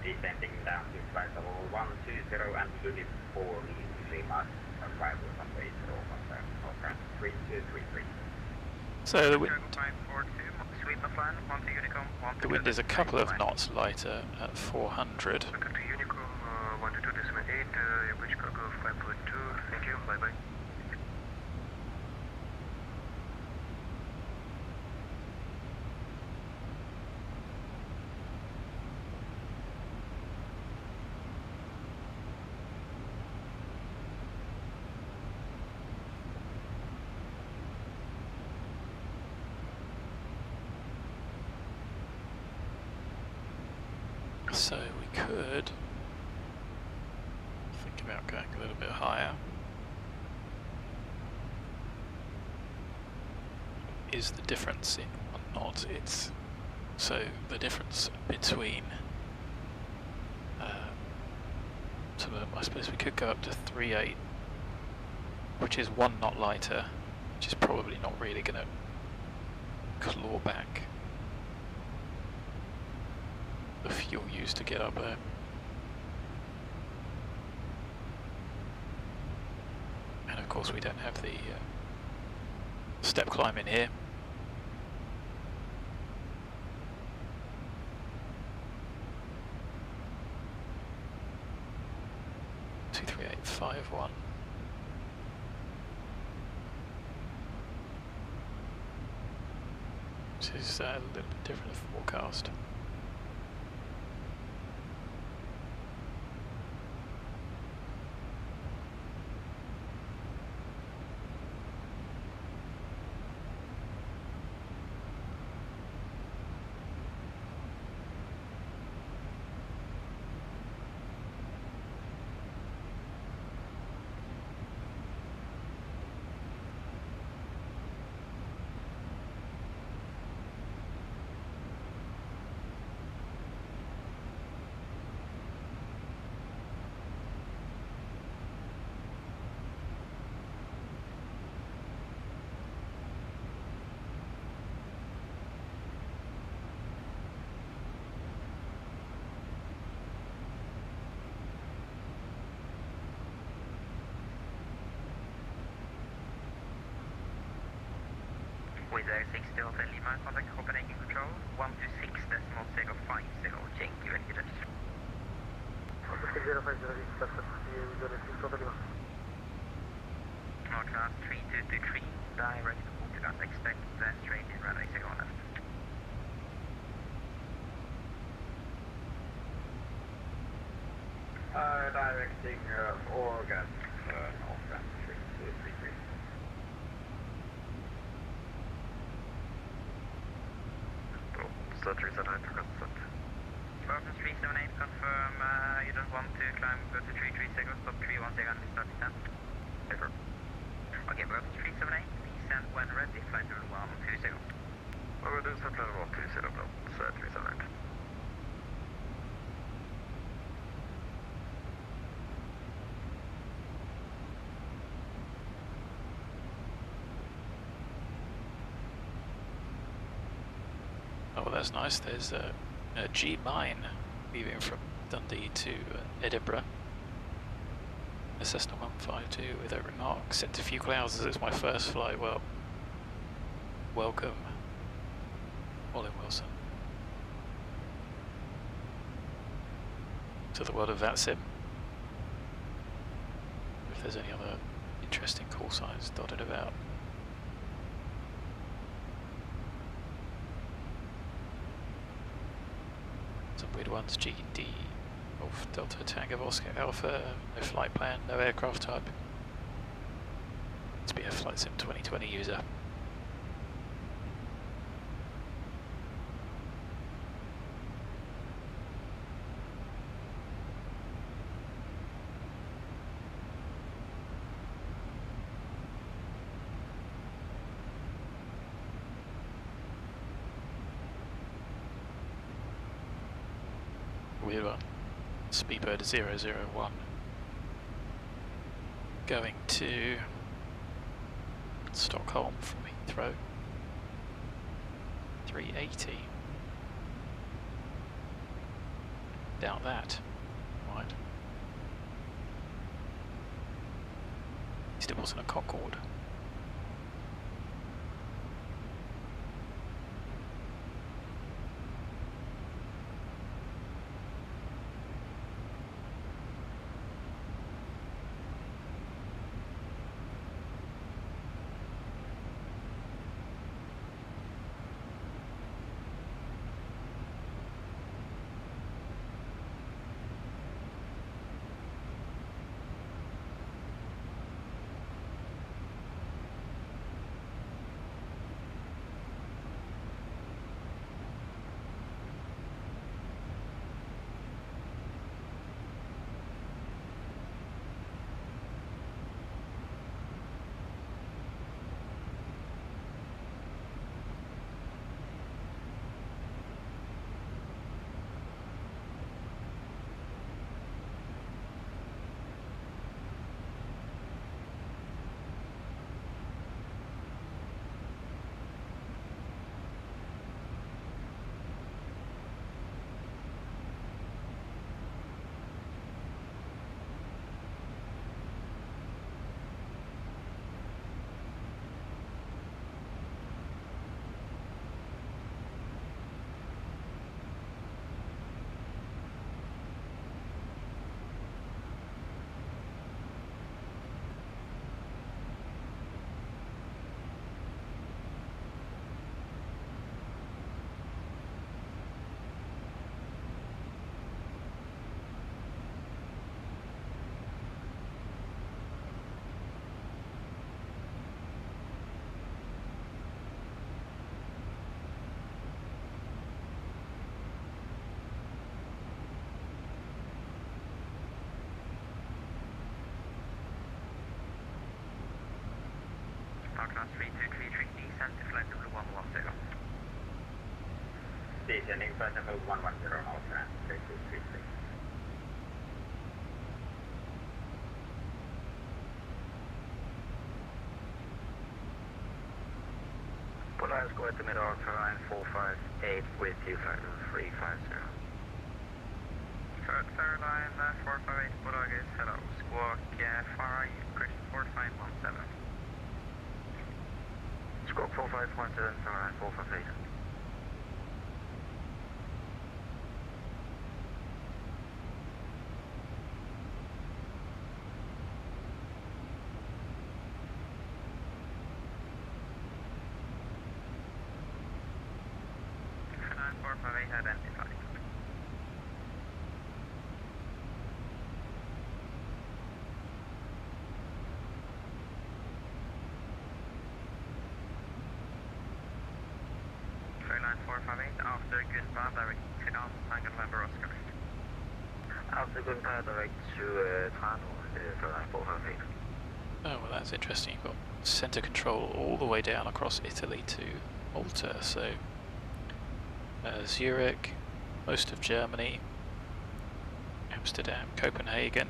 Descending down to flight level 120 and Unit 4 Lima arrival, runway 01 left, Northern 3233. So the wind, the wind is a couple of knots lighter at 400. Unicom 122.8, your bridge cargo 5.2, thank you, bye bye. So we could think about going a little bit higher. Is the difference in one knot? It's so the difference between some of them. I suppose we could go up to 3.8, which is 1 knot lighter, which is probably not really going to claw back the fuel used to get up there. And of course we don't have the step climb in here. Two, 3, 8, 5, 1. This is a little bit different forecast. With Air 60 Hotel Lima, contact Copenhagen Control, 126.50, thank you, and good. 050, Class 3223, direct to Portugal, expect straight in runway 01 left. Directing Organ, Northern 3233. Set 379 to consent. Burton 378, confirm you don't want to climb to 330, stop 31 seconds, start descent. Paper. Okay, Burton 378, descend when ready, flight level 120. Over to set level 120, set 378. Oh, that's nice. There's a G mine leaving from Dundee to Edinburgh. A Cessna 152 with a remark sent to few clouds as it's my first flight. Well, welcome, Olin Wilson, to the world of VATSIM. If there's any other interesting call signs dotted about. Some weird ones, GD, Golf Delta Tango Oscar Alpha, no flight plan, no aircraft type. Must be a Flight Sim 2020 user. weird one. Speedbird 001. Going to Stockholm from Heathrow. 380. Doubt that. Right. At least it wasn't a Concorde. Class 3233, descent to flight level 110. Descending flight level 110, now trans 3233. Polaris go at the middle, line 458 with you, flight level 350. Third line 458, Polaris, hello, squawk, far right, Christian 4517. Squawk 4517, far right, 458. Line 458 identified. Line 458, after Gunpad, direct to down, Tango November Oscar. After Gunpad, direct to Trano, line 458. Oh, well, that's interesting. You've got centre control all the way down across Italy to Malta, so Zurich, most of Germany, Amsterdam, Copenhagen.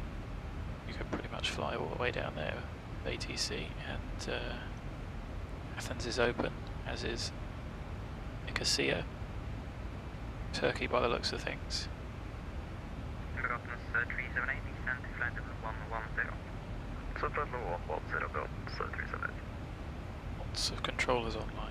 You can pretty much fly all the way down there with ATC, and Athens is open, as is Nicosia, Turkey by the looks of things. Forgotten 378, descent to flight level 110. So flight level 110, got 378. Lots of controllers online.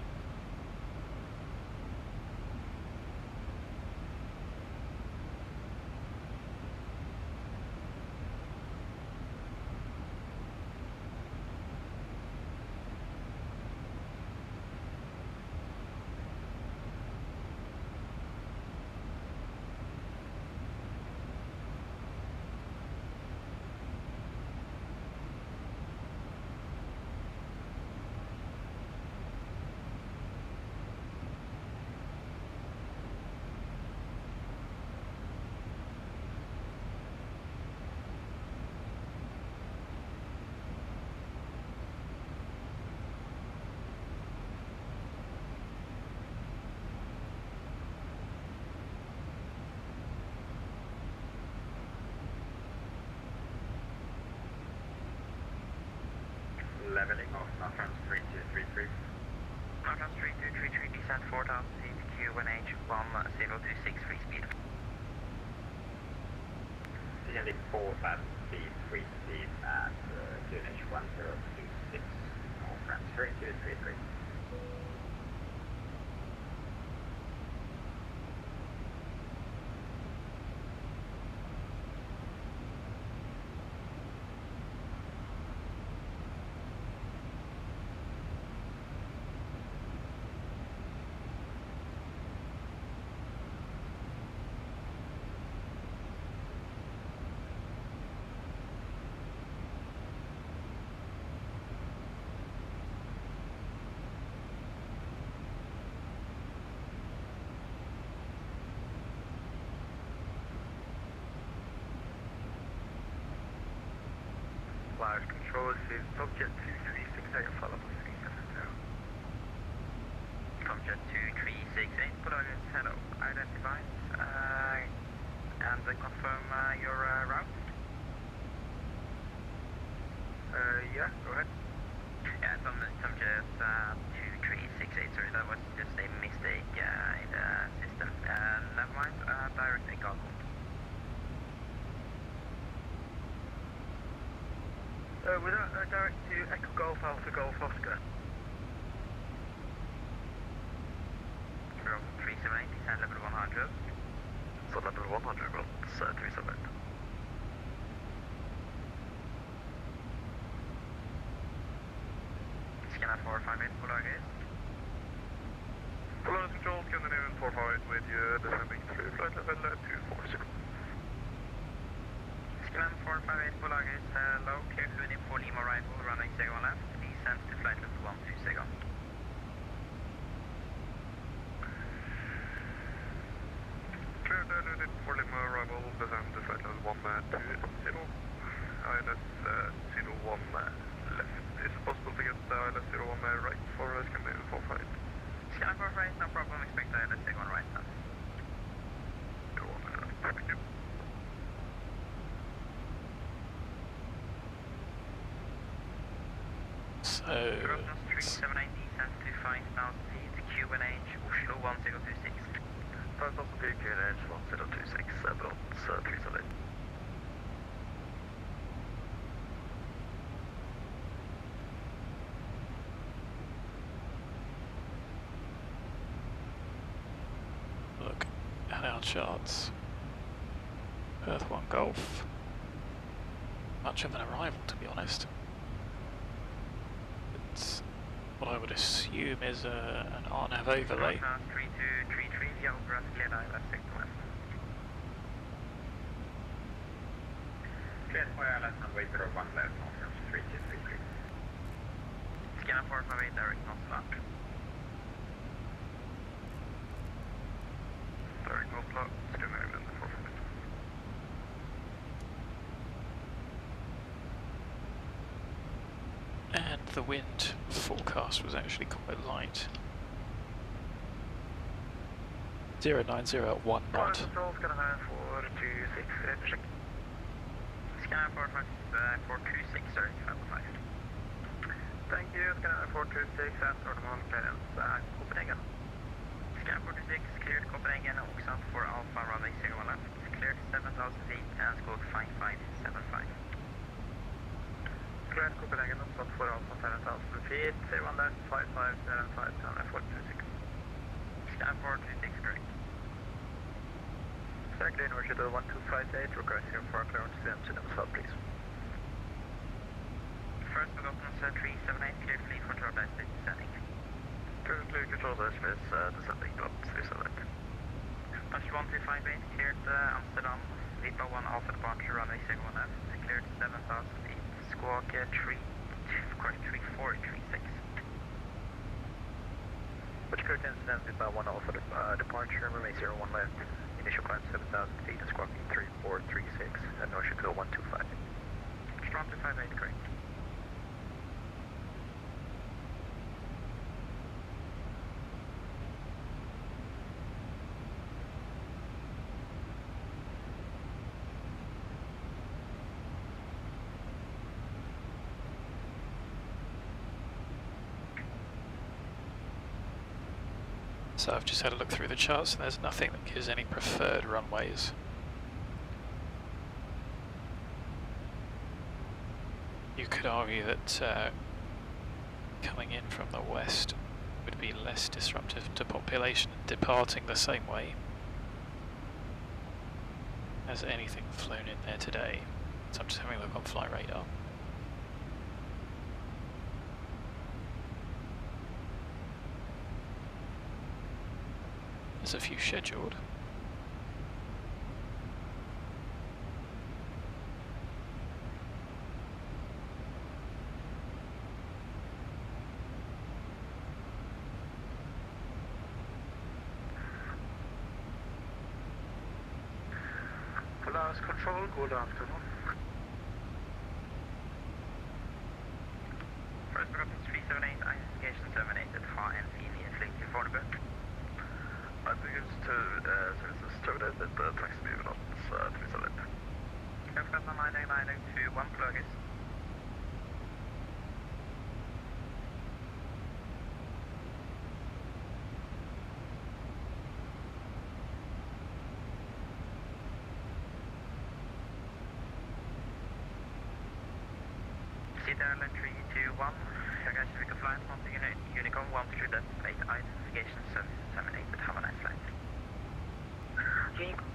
leveling off Northern 3233. Northern 3233, descent 4000 feet, QNH 1026, free speed. CND 4 fast speed, free speed at QNH 1026, Northern 3233. Flyers control is subject 2368, follow up 370. Subject 2368, Polaris, hello, identified, and confirm your route? Yeah, go ahead. Yeah, subject 2368, sorry, that was just a mistake in the system. Never mind, direct AES-GLA. We're direct to Echo Golf Alpha Golf Oscar. 378, descend level 100. So level 100 will 378. Scanner 458, Polaris. Polaris Control, Scandinavian 458 with you, descending through flight level 240. Scan 458 Polaris, low, clear to Union 4 Lima arrival, runway 01 left, descent to flight level 120. Clear to Union 4 Lima arrival, descent to flight level 120. ILS 01 left. Is it possible to get ILS 01 right for Scandinavian 458? Scan 458, no problem, expect ILS 01 right now. 01 left, thank you. So, 378, descent to 5,000 feet, QNH, Oslo 1026. 5,000 feet, QNH 1026, Bronze 378. look at our charts. Earth 1 Golf. Much of an arrival, to be honest. It's what I would assume is an RNAV overlay. 3233, yeah, over cleared ILS 61. Cleared for ILS runway 01 left, Northern 3233. Scanner 458, direct Northland. Direct Northland, Scandinavian 458. And the wind forecast was actually quite light. 090 at 1 knot. Control, Scanner 426, check. Scanner 426, sorry, 5. Thank you, Scanner 426, after the one clearance, Copenhagen. Scanner 426, cleared Copenhagen, Oxford for Alpha, runway 01 left, cleared 7,000 feet, and squawk 5575. Cleared Copenhagen, Oxford for Alpha, 7,000 feet, 01 left, 5575, Scanner 426. Scanner 426, correct. Exactly, University 1258, requesting for clearance to Cinema please. First forgotten, 378, clear fleet for control airspace descending. Clear control airspace descending, drop 378. Punch 1258, cleared Amsterdam, Zibo 1 Alpha departure, runway 01 left, cleared 7,000 feet, squawk 3436. Which cleared incident Zibo 1 Alpha departure, runway 01 left. Initial climb 7,000 feet and squawking 3436 and North Chicago 125. 1258, correct. So I've just had a look through the charts and there's nothing that gives any preferred runways. You could argue that coming in from the west would be less disruptive to population and departing the same way as anything flown in there today. So I'm just having a look on flight radar. There's a few scheduled. Polaris Control, good afternoon. First Prefect 378, identification 78 HN immediately before the book. I begins to services started at the taxi not 378. Prefect 999 to 1 plugis. Airline 321, Gigabyte Civic Flight, Unicorn 128, identification 778, have a nice flight. Unicorn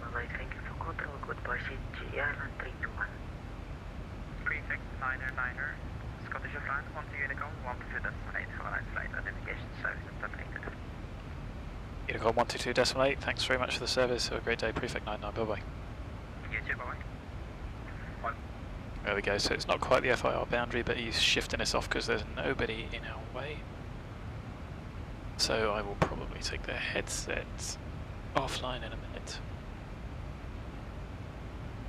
128, thank you for control, goodbye, CG Airline 321. Prefect 909er, Scottish Flight, Unicorn 122.8, have a nice flight, identification 778. Unicorn 122.8, thanks very much for the service, have a great day, Prefect 99, bye bye. You too, bye. There we go, so it's not quite the FIR boundary, but he's shifting us off because there's nobody in our way. So I will probably take the headset offline in a minute.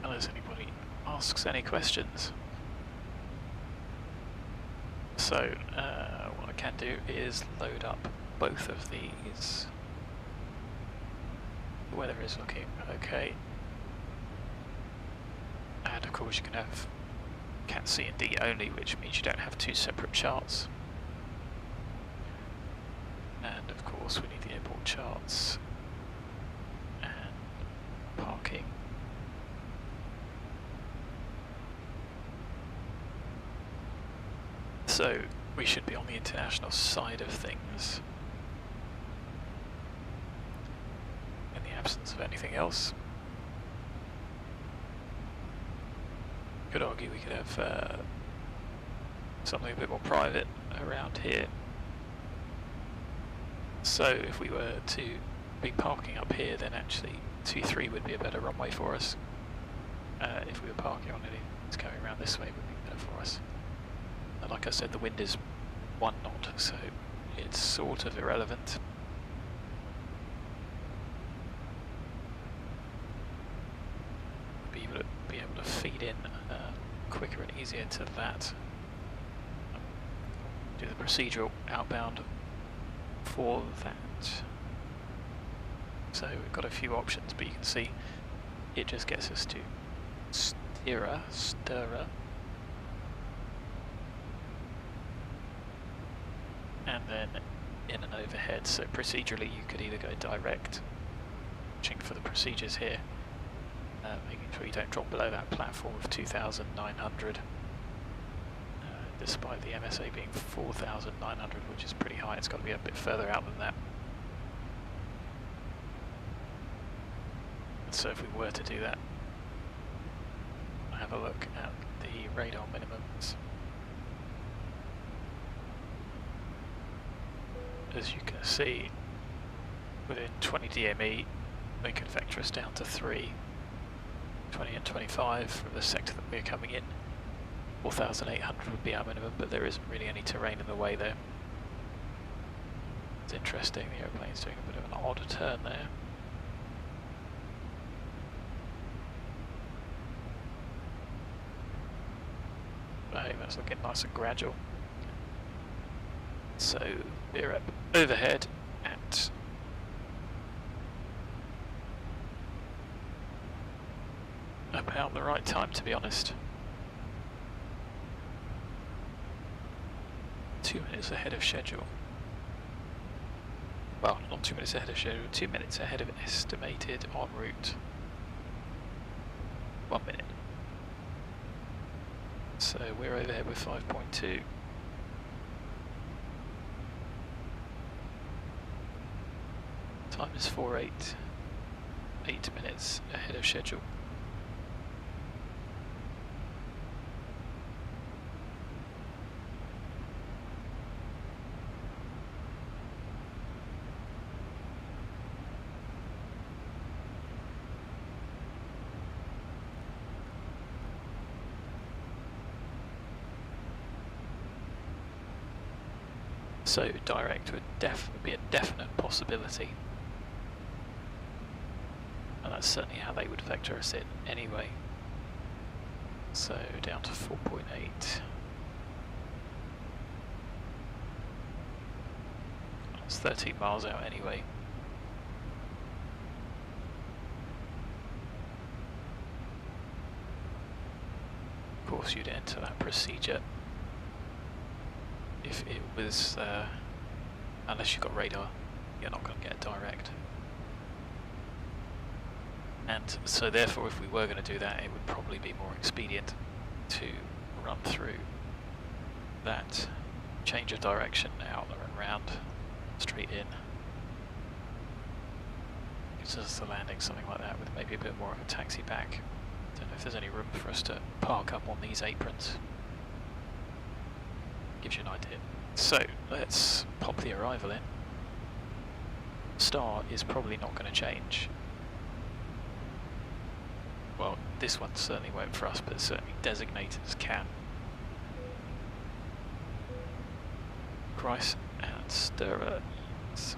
Unless anybody asks any questions. So what I can do is load up both of these. The weather is looking okay. And of course you can have Cat C and D only, which means you don't have two separate charts. And of course we need the airport charts and parking. So we should be on the international side of things in the absence of anything else. Could argue we could have something a bit more private around here. So if we were to be parking up here, then actually 2-3 would be a better runway for us. If we were parking on anything that's going around this way, it would be better for us. And like I said, the wind is 1 knot, so it's sort of irrelevant. Be able to feed in quicker and easier to that. Do the procedural outbound for that. So we've got a few options, but you can see it just gets us to stirrer, and then in and overhead. So procedurally you could either go direct, watching for the procedures here, making sure you don't drop below that platform of 2,900, despite the MSA being 4,900, which is pretty high. It's got to be a bit further out than that. So if we were to do that, have a look at the radar minimums. As you can see, within 20 DME, they could vector us down to 3. 20 and 25 from the sector that we're coming in. 4,800 would be our minimum, but there isn't really any terrain in the way there. It's interesting, the aeroplane's doing a bit of an odd turn there. But hey, that's looking nice and gradual. So, BEREP overhead at about the right time, to be honest. 2 minutes ahead of schedule. Well, not 2 minutes ahead of schedule, 2 minutes ahead of estimated en route. 1 minute. So we're overhead with 5.2. Time is 4:08. 8 minutes ahead of schedule. So direct would be a definite possibility, and that's certainly how they would vector us in anyway. So down to 4.8. That's 13 miles out anyway. Of course you'd enter that procedure if it was, unless you've got radar, you're not going to get direct. And so therefore if we were going to do that, it would probably be more expedient to run through that change of direction out and round, straight in. Gives us the landing, something like that, with maybe a bit more of a taxi back. Don't know if there's any room for us to park up on these aprons. Gives you an idea. So let's pop the arrival in. Star is probably not going to change. Well, this one certainly won't for us, but certainly designators can. Grice and Stirrer. So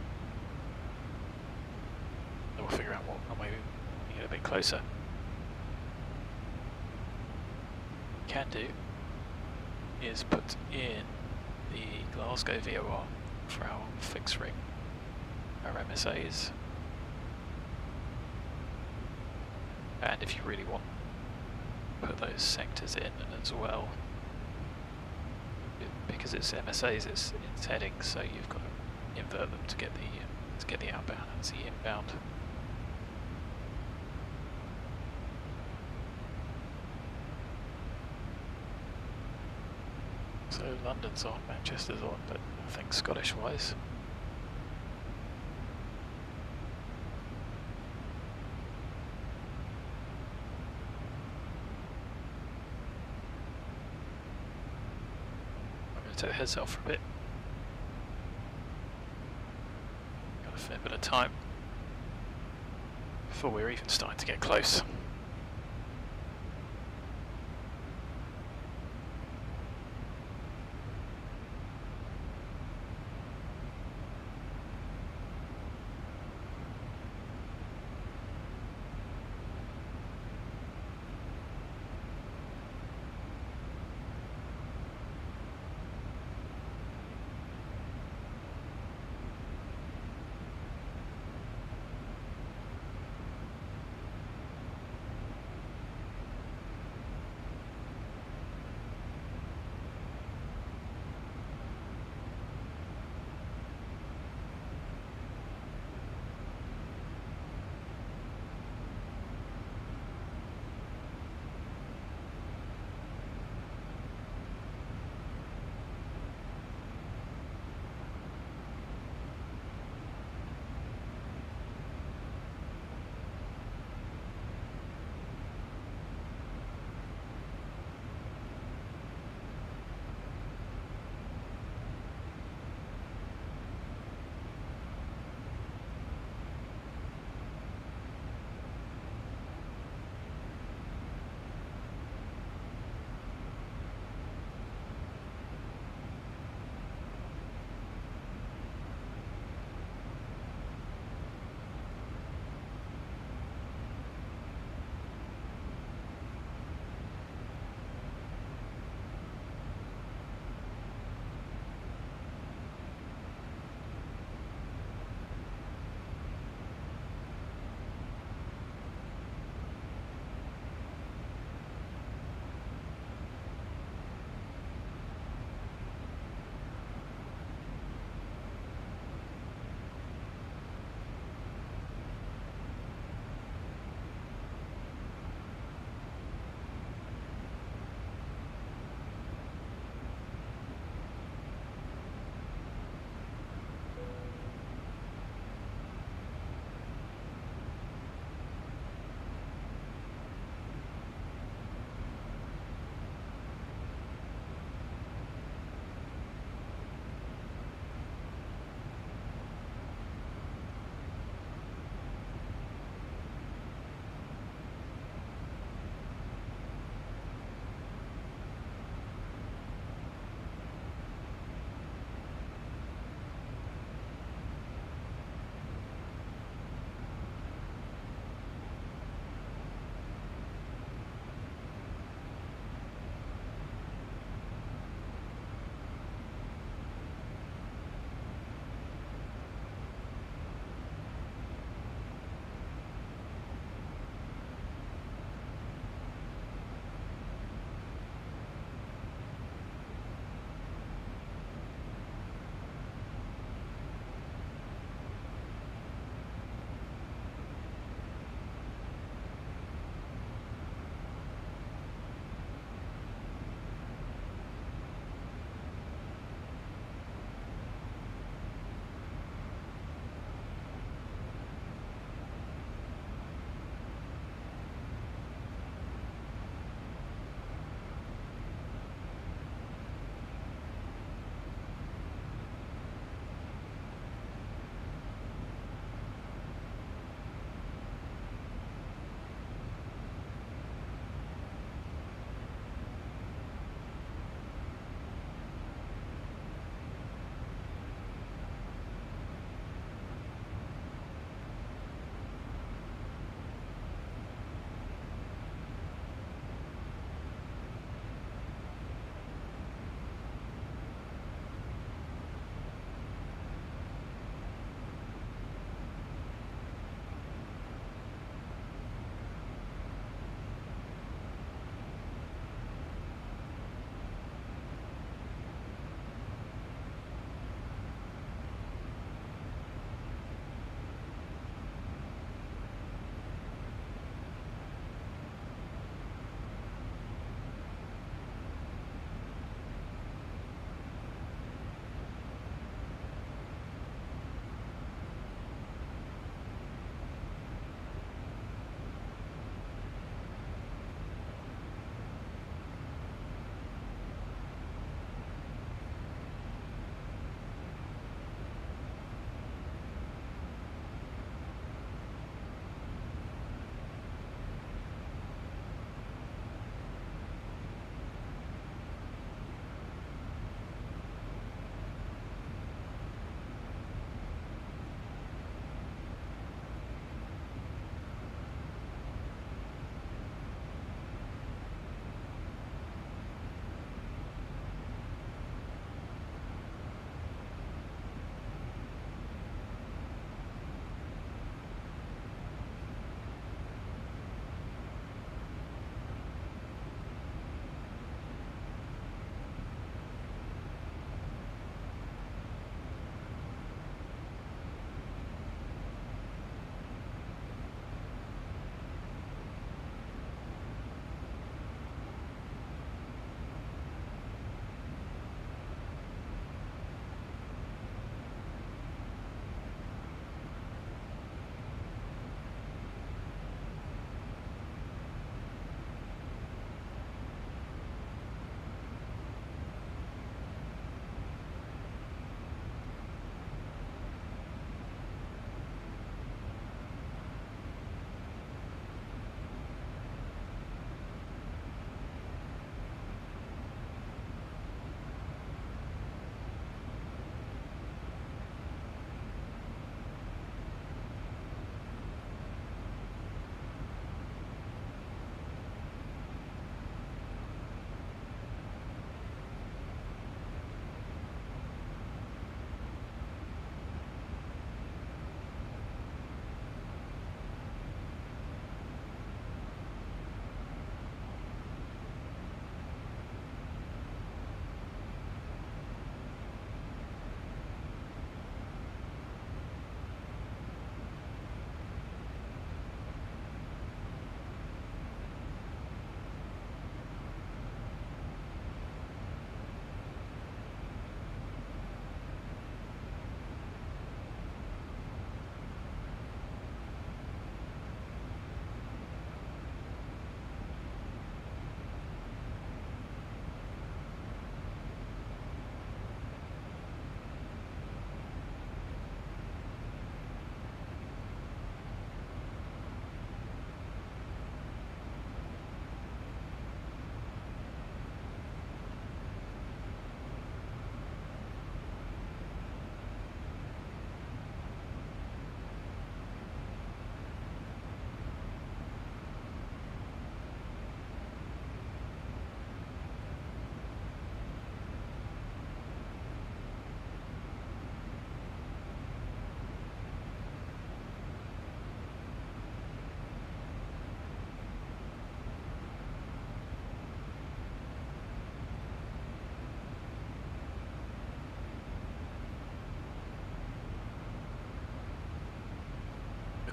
we'll figure out what runway we get a bit closer. Can do is put in the Glasgow VOR for our fixed ring, our MSAs, and if you really want, put those sectors in as well, because it's MSAs, it's heading, so you've got to invert them to get the outbound and the inbound. So London's on, Manchester's on, but I think Scottish-wise. I'm going to take the heads off for a bit. Got a fair bit of time before we're even starting to get close.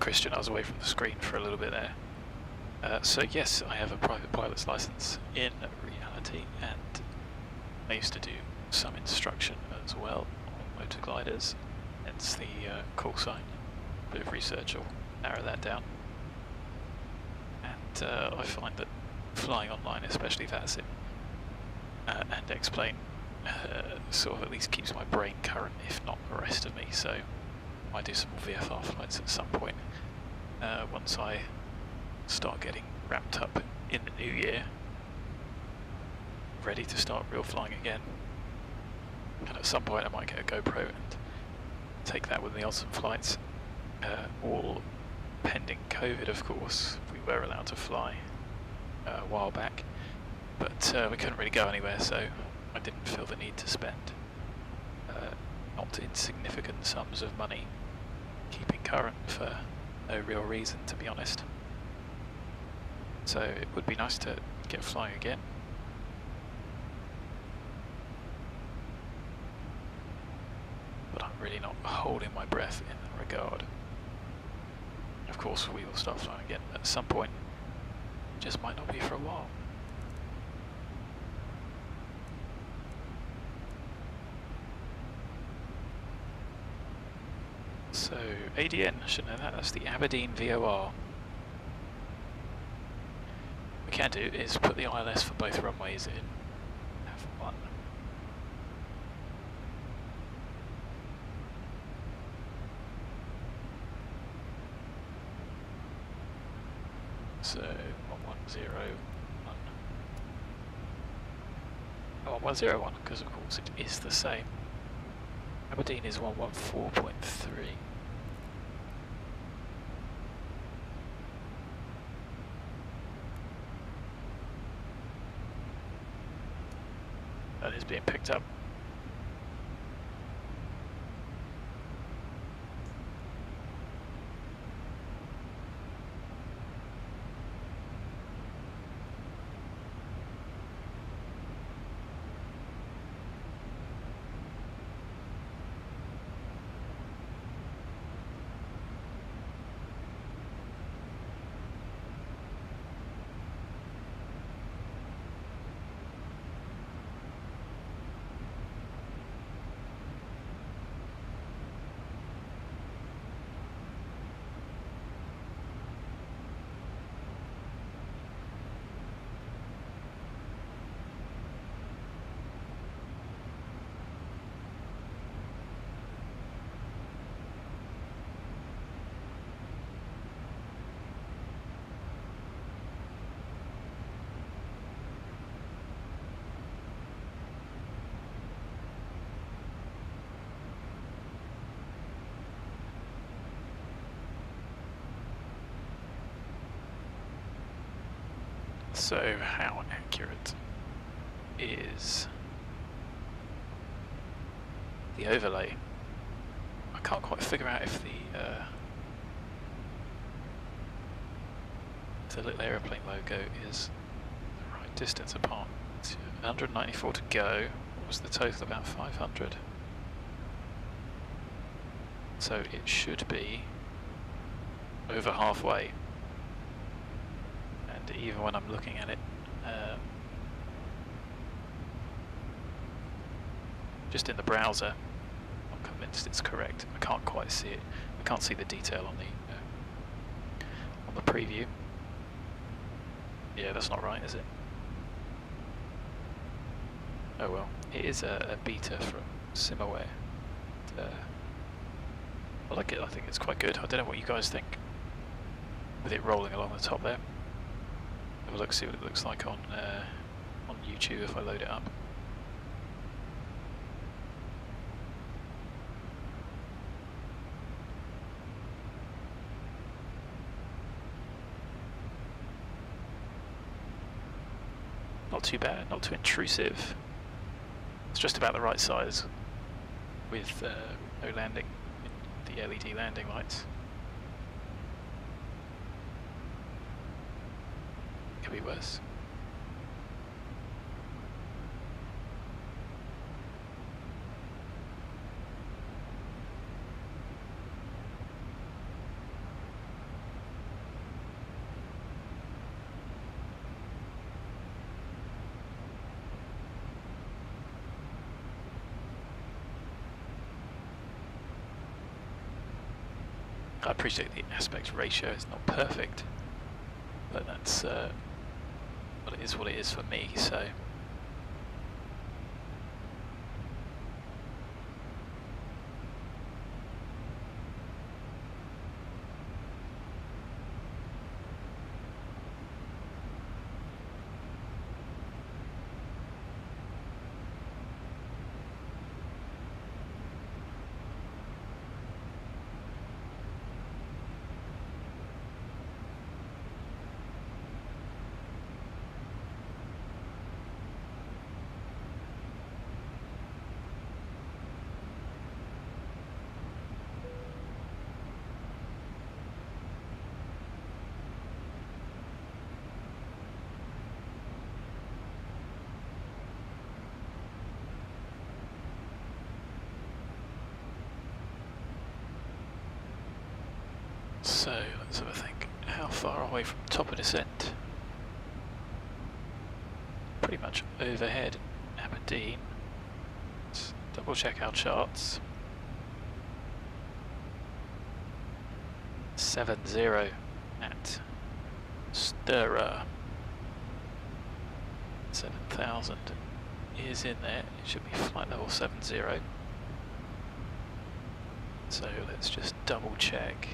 Christian, I was away from the screen for a little bit there. So yes, I have a private pilot's license in reality, and I used to do some instruction as well on motor gliders, hence the Callsign. Bit of research will narrow that down. And I find that flying online, especially VATSIM and X-Plane, sort of at least keeps my brain current, if not the rest of me. So I do some more VFR flights at some point once I start getting ramped up in the new year, ready to start real flying again. And at some point I might get a GoPro and take that with me on some flights, all pending COVID, of course. We were allowed to fly a while back, but we couldn't really go anywhere, so I didn't feel the need to spend not insignificant sums of money keeping current for no real reason, to be honest. So it would be nice to get flying again. But I'm really not holding my breath in that regard. Of course we will start flying again at some point, just might not be for a while. So ADN, should know that, that's the Aberdeen VOR. What we can do is put the ILS for both runways in F1. So 1101. Oh, 1101, because of course it is the same. Aberdeen is 114.3. That is being picked up. So how accurate is the overlay? I can't quite figure out if the little aeroplane logo is the right distance apart. It's 194 to go. What was the total? About 500. So it should be over halfway. And even when I'm looking at it, just in the browser, I'm convinced it's correct. I can't quite see it. I can't see the detail on the preview. Yeah, that's not right, is it? Oh well, it is a beta from Simaware. I like it. I think it's quite good. I don't know what you guys think with it rolling along the top there. Have a look, see what it looks like on YouTube if I load it up. Not too bad, not too intrusive. It's just about the right size with no landing, the LED landing lights. Could be worse. I appreciate the aspect ratio is not perfect, but that's what it is for me, so. So, let's have a think. How far away from top of descent? Pretty much overhead Aberdeen. Let's double check our charts. 7-0 at Stirrer. 7,000 is in there. It should be flight level 70. So let's just double check.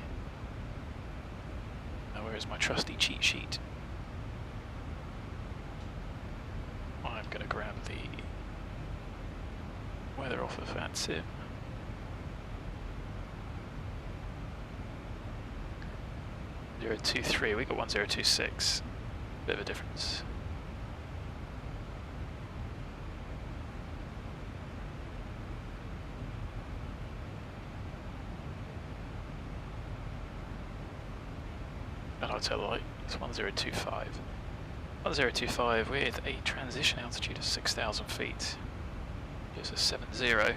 Now, where is my trusty cheat sheet? I'm going to grab the weather off of VATSIM. .023, we got 1026. Bit of a difference. I'll tell you, it's 1025. 1025 with a transition altitude of 6,000 feet. Gives us 70. And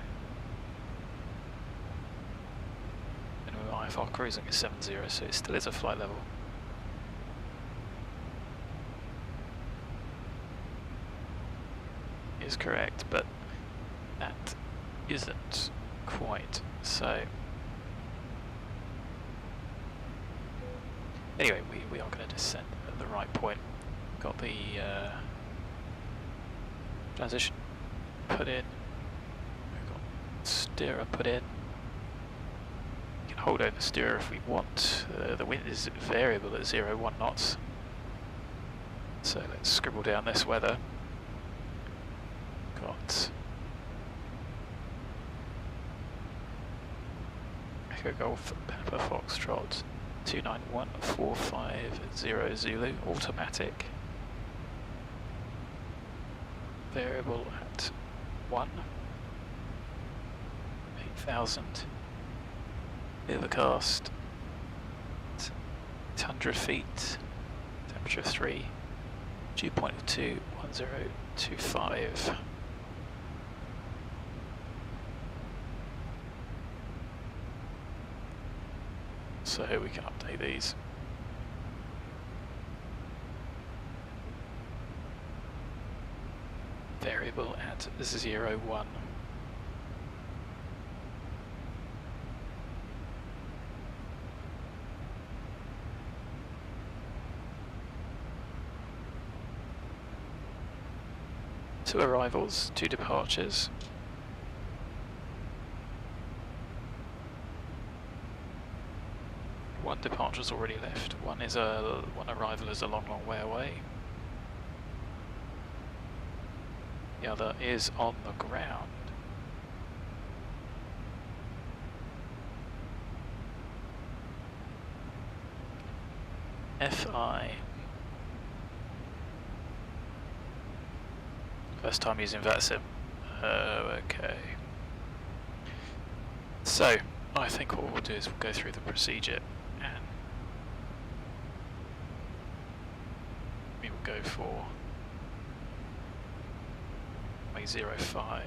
with IFR cruising is 70, so it still is a flight level. Is correct, but that isn't quite so. Anyway, we are going to descend at the right point. Got the transition put in. We've got steerer put in. We can hold over steerer if we want. The wind is variable at 0.1 knots. So let's scribble down this weather. Got Echo Golf Pepper Foxtrot 29145 Zulu, automatic, variable at 1, 8,000, overcast, 800 feet, temperature 3, dew point of 2, 1025. So we can update these. Variable at 0.1. Two arrivals, two departures. One departure's already left. One arrival is a long, long way away. The other is on the ground. FI. First time using VATSIM. Okay. So, I think what we'll do is we'll go through the procedure and we will go for my 05.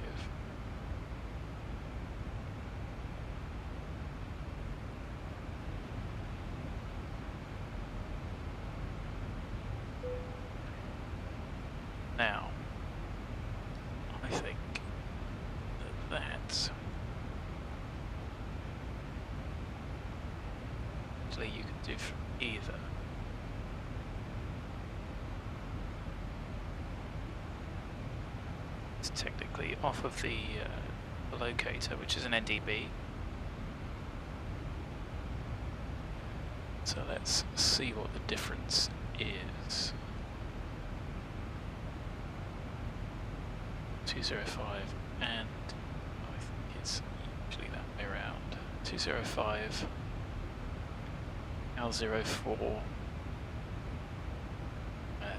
Now, I think that technically you can do from either. It's technically off of the locator, which is an NDB. So let's see what the difference is. 205 and I think it's usually that way around. 205 L04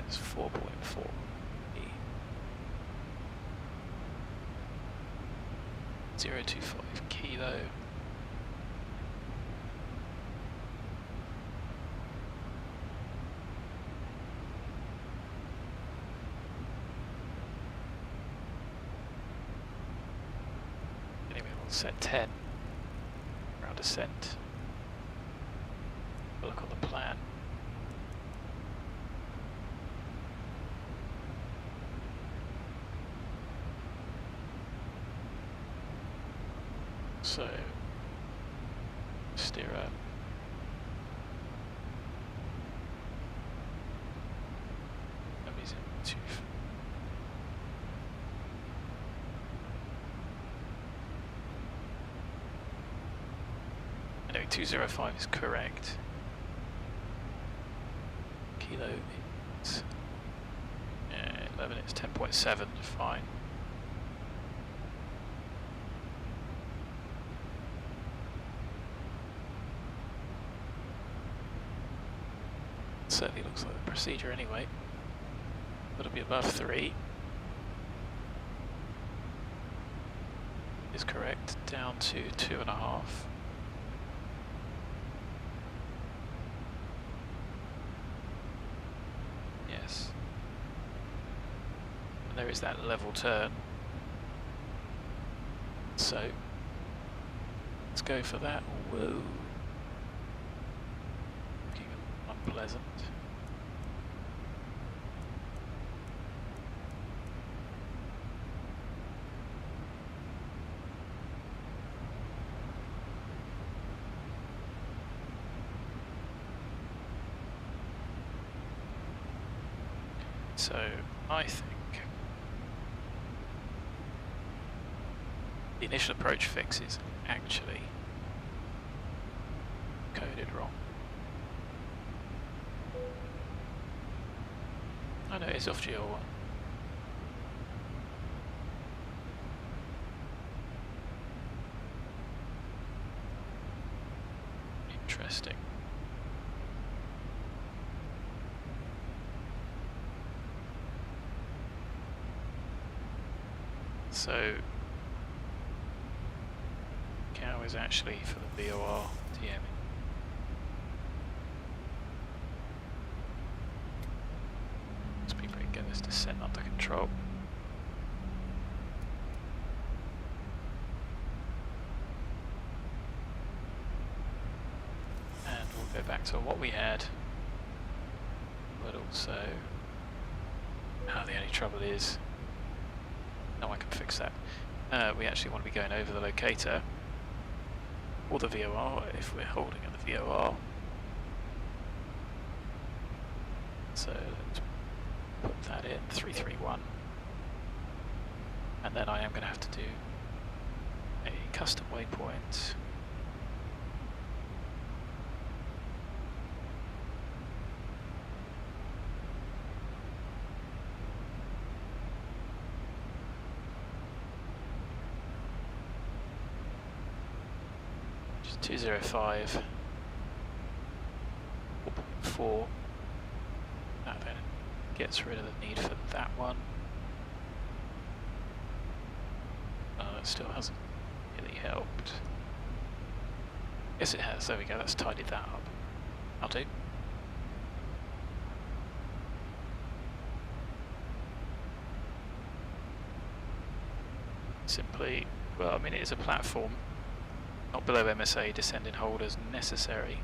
it's 4.4 025 kilo. Anyway, we'll set 10 around descent. We'll look on the plan. So, steer up. Nobody's in too. I know 205 is correct. Kilo is 11, it's 10.7, fine. Certainly looks like the procedure anyway. It'll be above 3. Is correct. Down to 2.5. Yes. And there is that level turn. So let's go for that. Whoa. Unpleasant. So I think the initial approach fix is actually coded wrong. I know it's off GL1. Interesting. So, cow is actually for the VOR TM. Get this descent under control. And we'll go back to what we had, but also, the only trouble is, no, I can fix that. We actually want to be going over the locator, or the VOR if we're holding at the VOR. So let's put that in 331, and then I am going to have to do a custom waypoint. Just 205 4.4. That then gets rid of the need for that one. It still hasn't really helped. Yes, it has. There we go. That's tidied that up. I'll do. Simply, well, I mean, it is a platform. Not below MSA, descending holders necessary.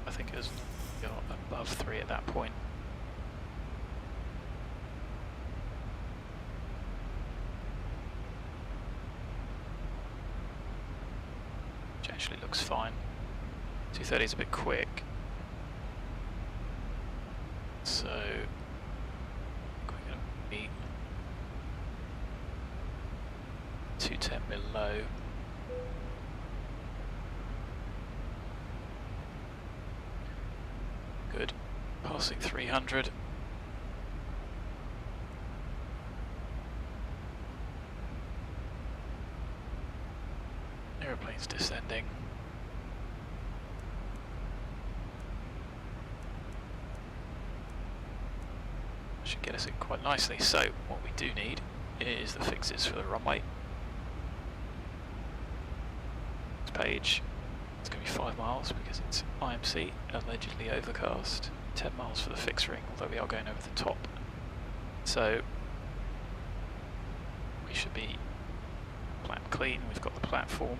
I think it was above 3 at that point. Which actually looks fine. 230 is a bit quick. So we're going to be 210 below. Good. Passing 300. Aeroplane's descending. Should get us in quite nicely. So what we do need is the fixes for the runway. This page, it's going to be 5 miles because it's IMC, allegedly overcast. 10 miles for the fixed ring, although we are going over the top. So we should be plan clean. We've got the platform.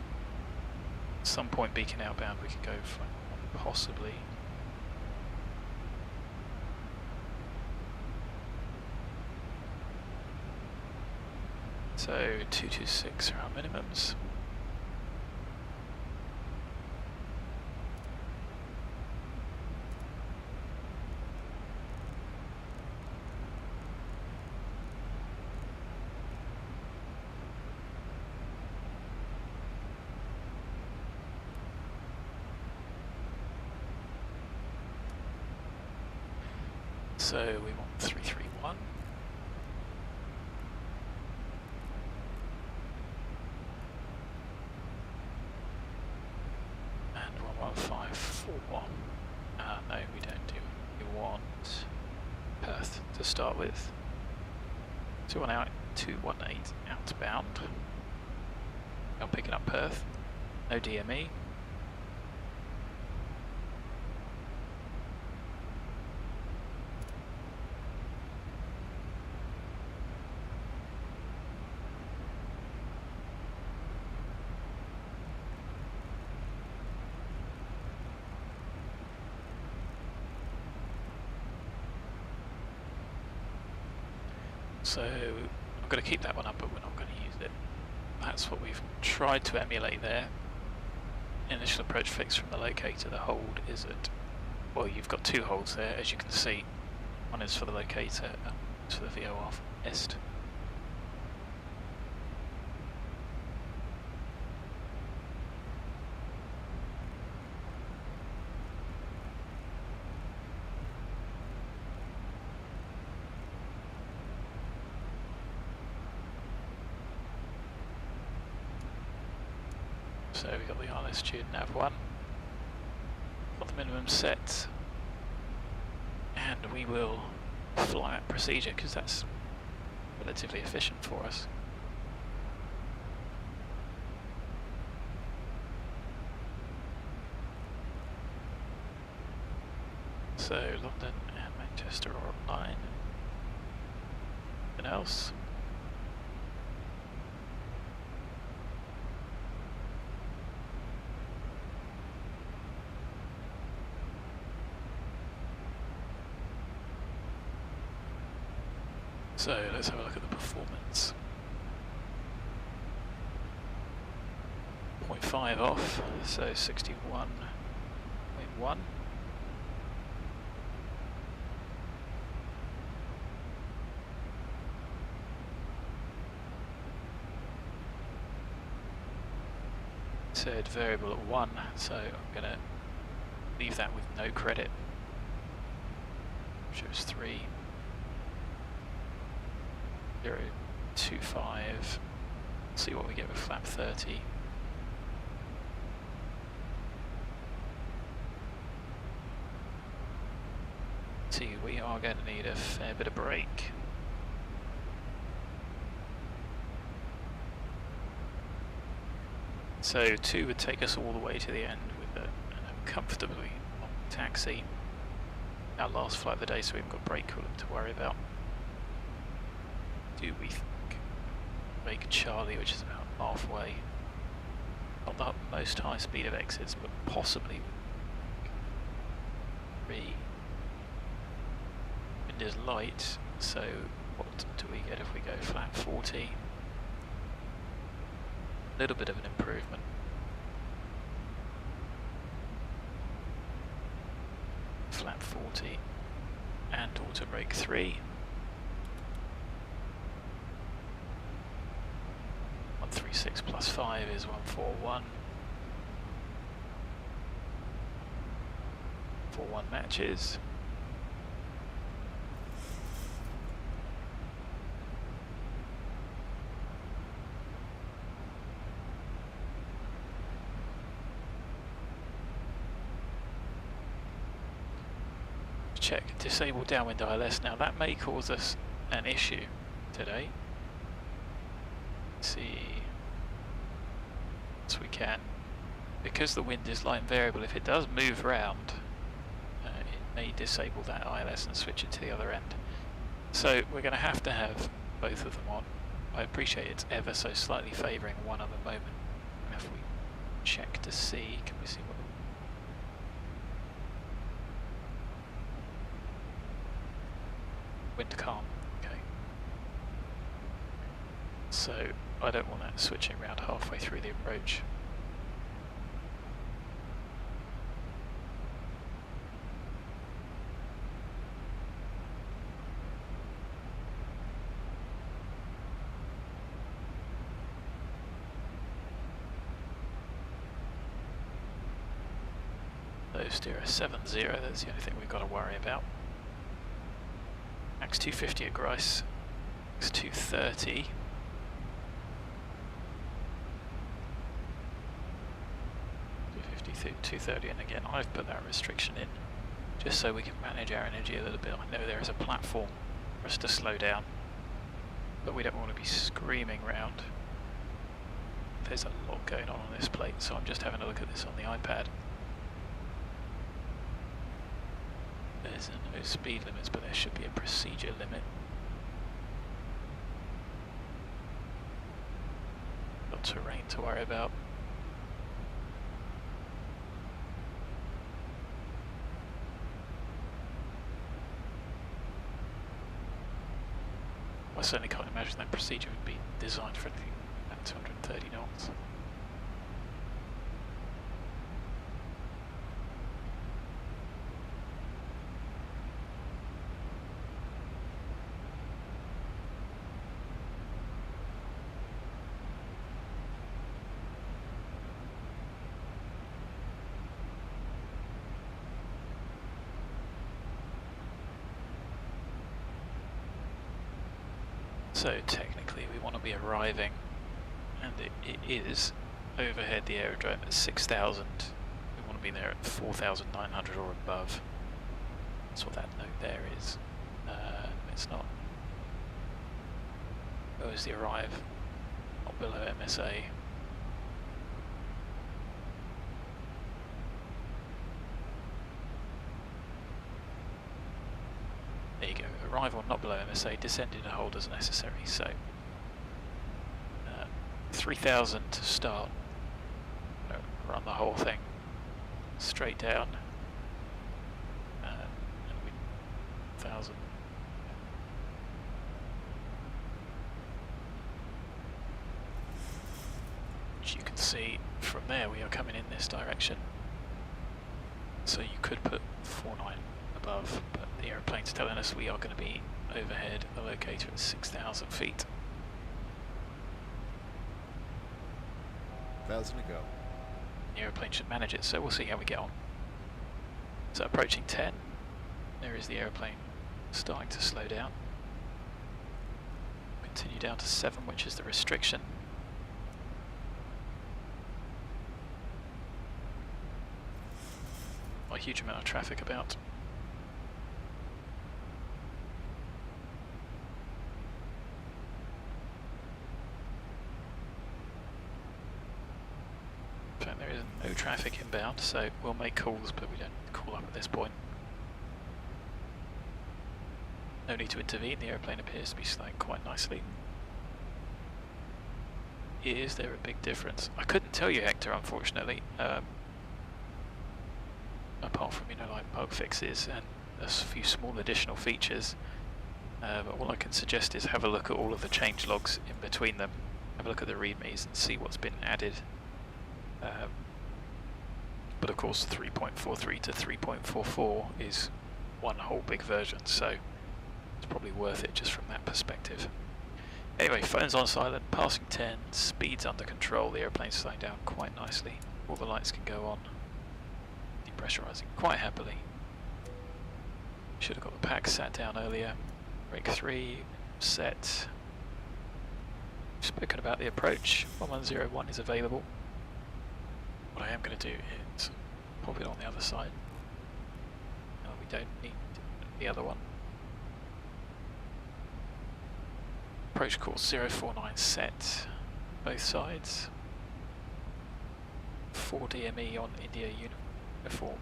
At some point beacon outbound we can go for possibly. So 226 are our minimums. So we want 331. And 1154. No, we don't do. We want Perth to start with. 218 outbound. I'm picking up Perth. No DME. So I'm going to keep that one up, but we're not going to use it. That's what we've tried to emulate there. Initial approach fix from the locator. The hold is at, well, you've got two holds there, as you can see. One is for the locator, and one is for the VOR from EST. So we've got the altitude nav1, got the minimum set, and we will fly at procedure because that's relatively efficient for us. So London and Manchester are online. Anything else? So let's have a look at the performance. 0.5 off, so 61.1. Said variable at 1, so I'm going to leave that with no credit. Shows 3. 0.25. See what we get with flap 30. See, we are going to need a fair bit of brake. So 2 would take us all the way to the end with a comfortably long taxi. Our last flight of the day, so we haven't got brake coolant to worry about. Do we think make Charlie, which is about halfway, not the most high speed of exits, but possibly 3. Wind is light, so what do we get if we go flat 40? A little bit of an improvement. flap 40 and auto brake 3. 136 plus 5 is 141. 41 matches. Check disable downwind ILS. Now that may cause us an issue today. Let's see as we can, because the wind is light and variable. If it does move round, it may disable that ILS and switch it to the other end. So we're going to have both of them on. I appreciate it's ever so slightly favouring one at the moment. And if we check to see, can we see what? Wind calm, okay. So I don't want that switching around halfway through the approach. Those steer a 70, that's the only thing we've got to worry about. Max 250 at Grice, Max 230. 230, and again I've put that restriction in just so we can manage our energy a little bit. I know there is a platform for us to slow down, but we don't want to be screaming round. There's a lot going on this plate, so I'm just having a look at this on the iPad. There's no speed limits, but there should be a procedure limit. Got terrain to worry about. I certainly can't imagine that procedure would be designed for anything at 230 knots. So technically we want to be arriving, and it is overhead the aerodrome at 6,000. We want to be there at 4,900 or above. That's what that note there is. It's not. Where is the arrive? Not below MSA. There you go, arrival not below MSA, descending to hold as necessary, so 3,000 to start, run the whole thing straight down, and we 1,000. Which you can see from there we are coming in this direction, so you could put 49 above, but the aeroplane's telling us we are going to be overhead the locator at 6,000 feet. 1,000 to go. The aeroplane should manage it, so we'll see how we get on. So approaching 10, there is the aeroplane starting to slow down. Continue down to 7, which is the restriction. Not a huge amount of traffic about. There is no traffic inbound, so we'll make calls, but we don't call up at this point. No need to intervene, the aeroplane appears to be slowing quite nicely. Is there a big difference? I couldn't tell you, Hector, unfortunately, apart from, like bug fixes and a few small additional features. But all I can suggest is have a look at all of the change logs in between them, have a look at the readmes and see what's been added. but of course 3.43 to 3.44 is one whole big version, so it's probably worth it just from that perspective. Anyway, phone's on silent, passing 10, speed's under control, the airplane's slowing down quite nicely, all the lights can go on, depressurising quite happily. Should have got the pack sat down earlier. Brake 3, set. Spoken about the approach, 1101 is available. What I am going to do is pop it on the other side. No, we don't need the other one. Approach course 049 set, both sides. 4 DME on India uniform.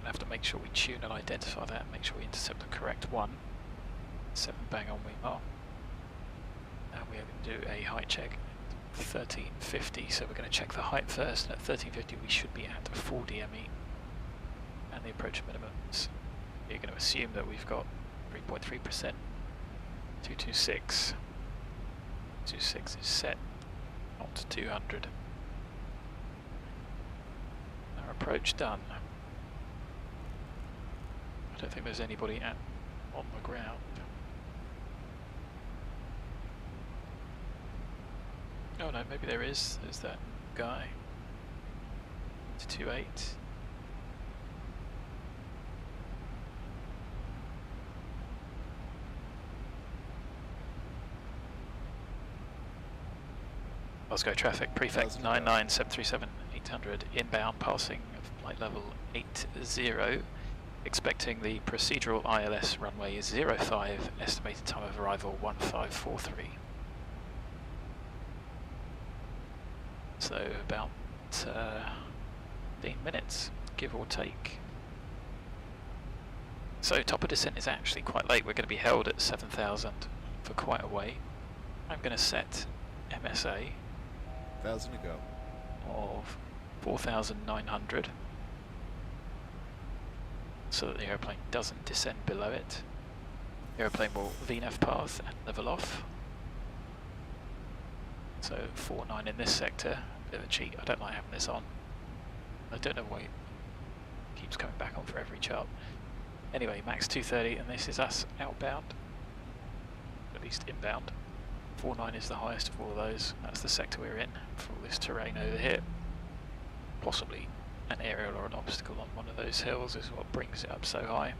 We'll have to make sure we tune and identify that, make sure we intercept the correct one. 7 bang on we are. And we are going to do a height check at 1350, so we're going to check the height first, and at 1350 we should be at 4 DME. And the approach minimums, you're going to assume that we've got 3.3%, 226. 26 is set, not 200. Our approach done. I don't think there's anybody on the ground. Oh no, maybe there is. There's that guy. 228. Glasgow traffic, Prefect 99737 800 inbound, passing flight level 80. Expecting the procedural ILS runway 05, estimated time of arrival 1543. So about 15 minutes, give or take. So top of descent is actually quite late. We're going to be held at 7,000 for quite a way. I'm going to set MSA 1,000 to go. of 4,900 so that the aeroplane doesn't descend below it. The aeroplane will VNAV path and level off. So 4.9 in this sector, a bit of a cheat. I don't like having this on. I don't know why it keeps coming back on for every chart. Anyway, max 230, and this is us outbound, at least inbound. 4.9 is the highest of all of those. That's the sector we're in for all this terrain over here. Possibly an aerial or an obstacle on one of those hills is what brings it up so high.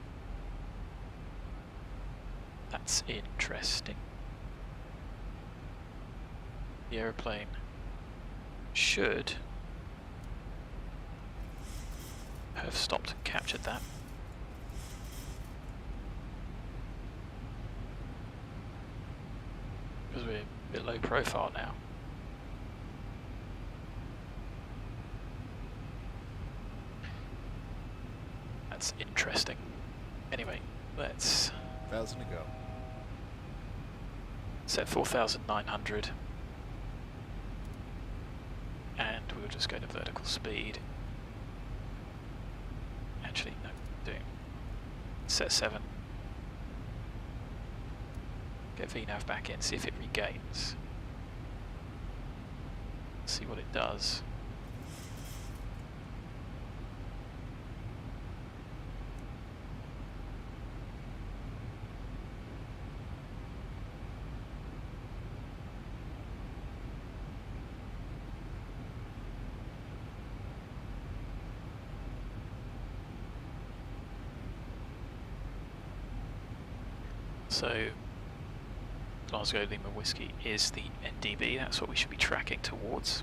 That's interesting. The aeroplane should have stopped and captured that. Because we're a bit low profile now. That's interesting. Anyway, let's 1,000 to go. set 4,900. And we'll just go to vertical speed. Actually, no, doing set 7. Get VNAV back in, see if it regains. See what it does. So Glasgow Lima Whiskey is the NDB, that's what we should be tracking towards.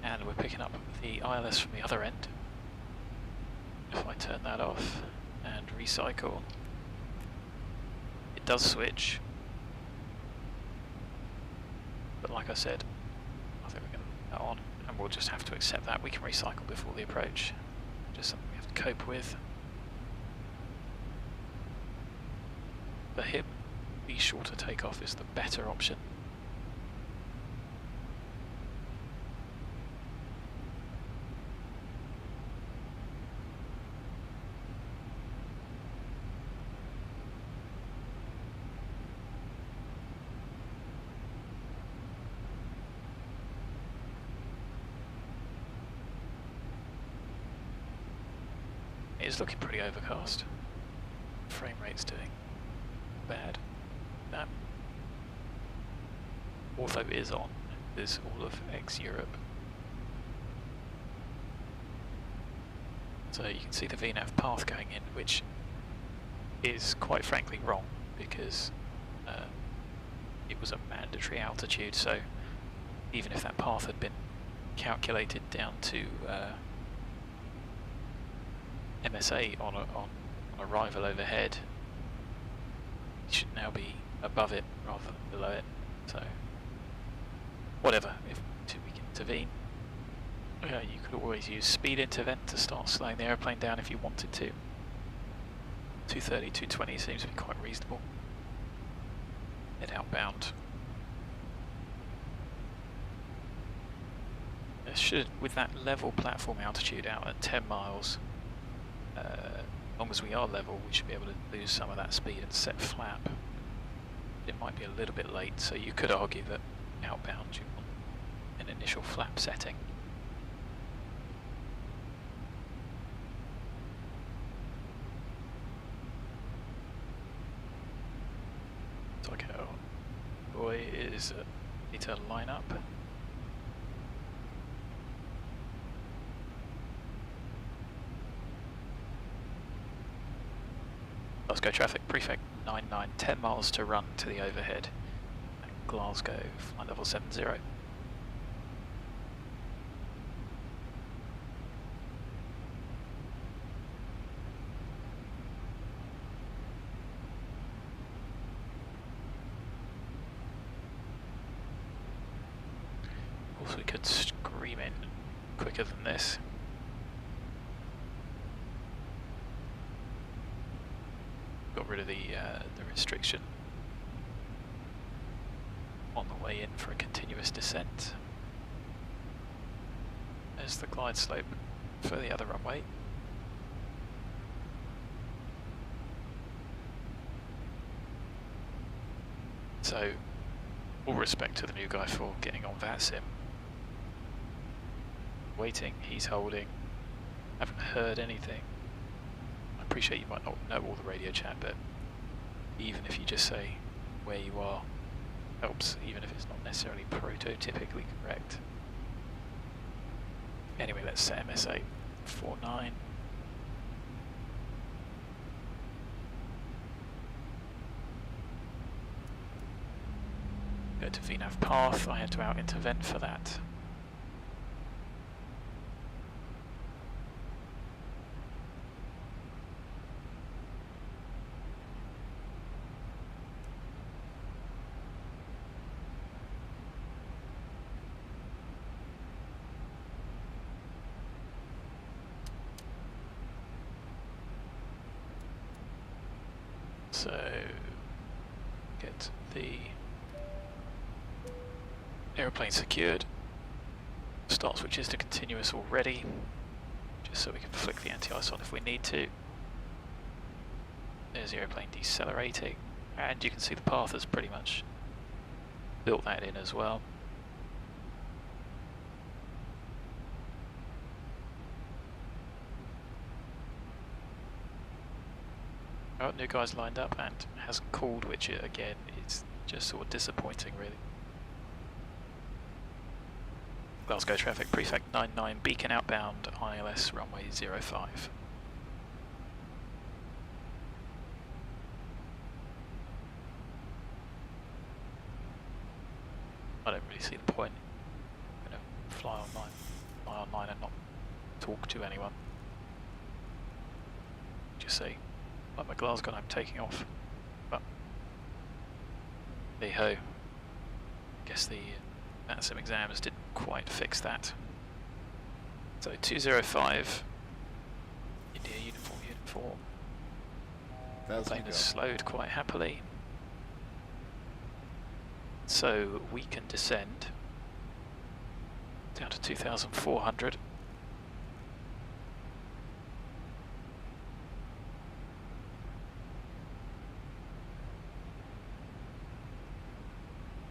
And we're picking up the ILS from the other end. If I turn that off and recycle, it does switch. But like I said, I think we're going to put that on, and we'll just have to accept that. We can recycle before the approach. Just something we have to cope with. For him, the shorter takeoff is the better option. It's looking pretty overcast. Frame rate's doing bad. That Ortho is on. There's all of ex-Europe. So you can see the VNAV path going in, which is quite frankly wrong because it was a mandatory altitude, so even if that path had been calculated down to MSA on arrival overhead, it should now be above it rather than below it. So whatever, if we can intervene. You could always use speed intervent to start slowing the airplane down if you wanted to. 230, 220 seems to be quite reasonable. Head outbound. It should, with that level platform altitude out at 10 miles, as long as we are level, we should be able to lose some of that speed and set flap. It might be a little bit late, so you could argue that outbound you want an initial flap setting. Boy is need to line up. Let's go traffic. Prefect 99, 10 miles to run to the overhead. And Glasgow, flight level 70. Also, we could scream in quicker than this. Got rid of the restriction on the way in for a continuous descent. There's the glide slope for the other runway. So, all respect to the new guy for getting on VATSIM. Waiting, he's holding, haven't heard anything. I appreciate you might not know all the radio chat, but even if you just say where you are, helps, even if it's not necessarily prototypically correct. Anyway, let's set MSA 49. Go to VNAV path, I had to out intervent for that. So, get the aeroplane secured. Start switches to continuous already, just so we can flick the anti-ice on if we need to. There's the aeroplane decelerating, and you can see the path has pretty much built that in as well. Oh, new guy's lined up and hasn't called, which again is just sort of disappointing really. Glasgow traffic, Prefect 99, beacon outbound, ILS runway 05. I don't really see the point. I'm going to fly online and not talk to anyone. Just say, like my Glasgow, I'm taking off. But hey ho. Guess the VATSIM exams didn't quite fix that. So 205, India uniform. Plane has slowed quite happily. So we can descend down to 2,400.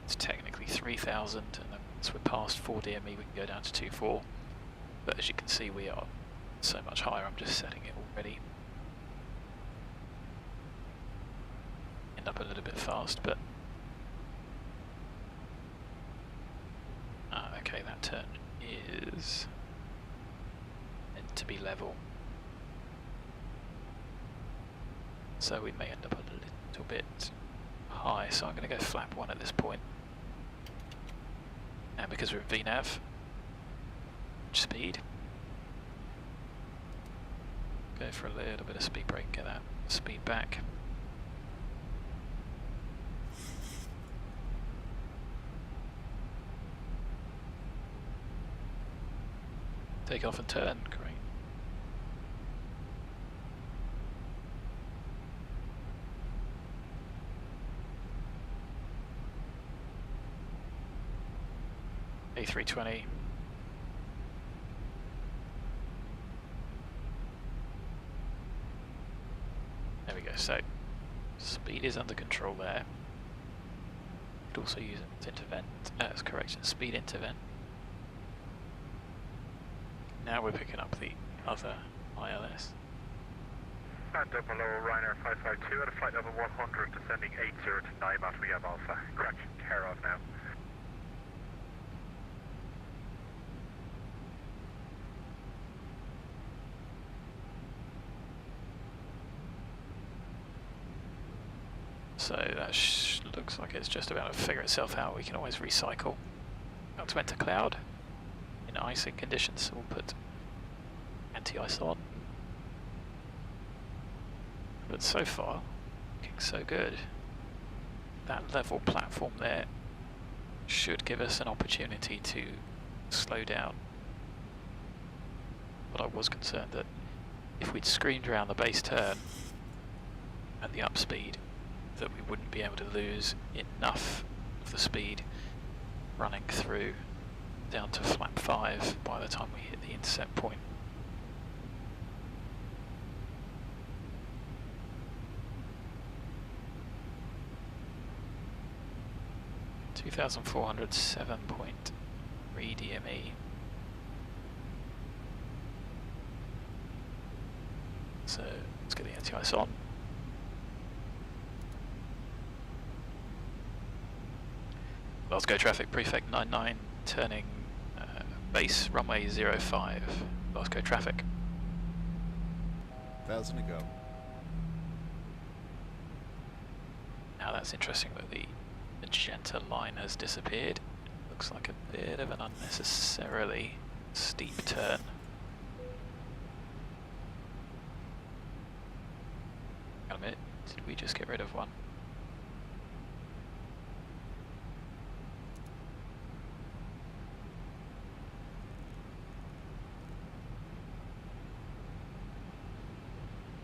It's technically 3,000, and then once we're past 4 DME we can go down to 2.4. But as you can see, we are so much higher, I'm just setting it already. End up a little bit fast, but okay, that turn is meant to be level, so we may end up a little bit high, so I'm going to go flap 1 at this point. And because we're at VNAV, speed, go for a little bit of speed brake, get that speed back. Take off and turn, great. A320. There we go, so speed is under control there. You could also use it to intervent, as correction, speed intervent. Now we're picking up the other ILS. And below Ryanair 552 at a flight level 100, descending 80 to Naimat, we have Alpha. Correction, care of now. So that looks like it's just about to figure itself out. We can always recycle. That's went to cloud. In icing conditions, so we'll put anti-ice on. But so far, looking so good. That level platform there should give us an opportunity to slow down. But I was concerned that if we'd screamed around the base turn at the up speed, that we wouldn't be able to lose enough of the speed running through down to flap 5 by the time we hit the intercept point. (2407.3 DME). So let's get the anti-ice on. Glasgow traffic, Prefect 99, turning base runway 05, Glasgow traffic. 1,000 to go. Now that's interesting that the magenta line has disappeared. Looks like a bit of an unnecessarily steep turn. Hang on a minute, did we just get rid of one?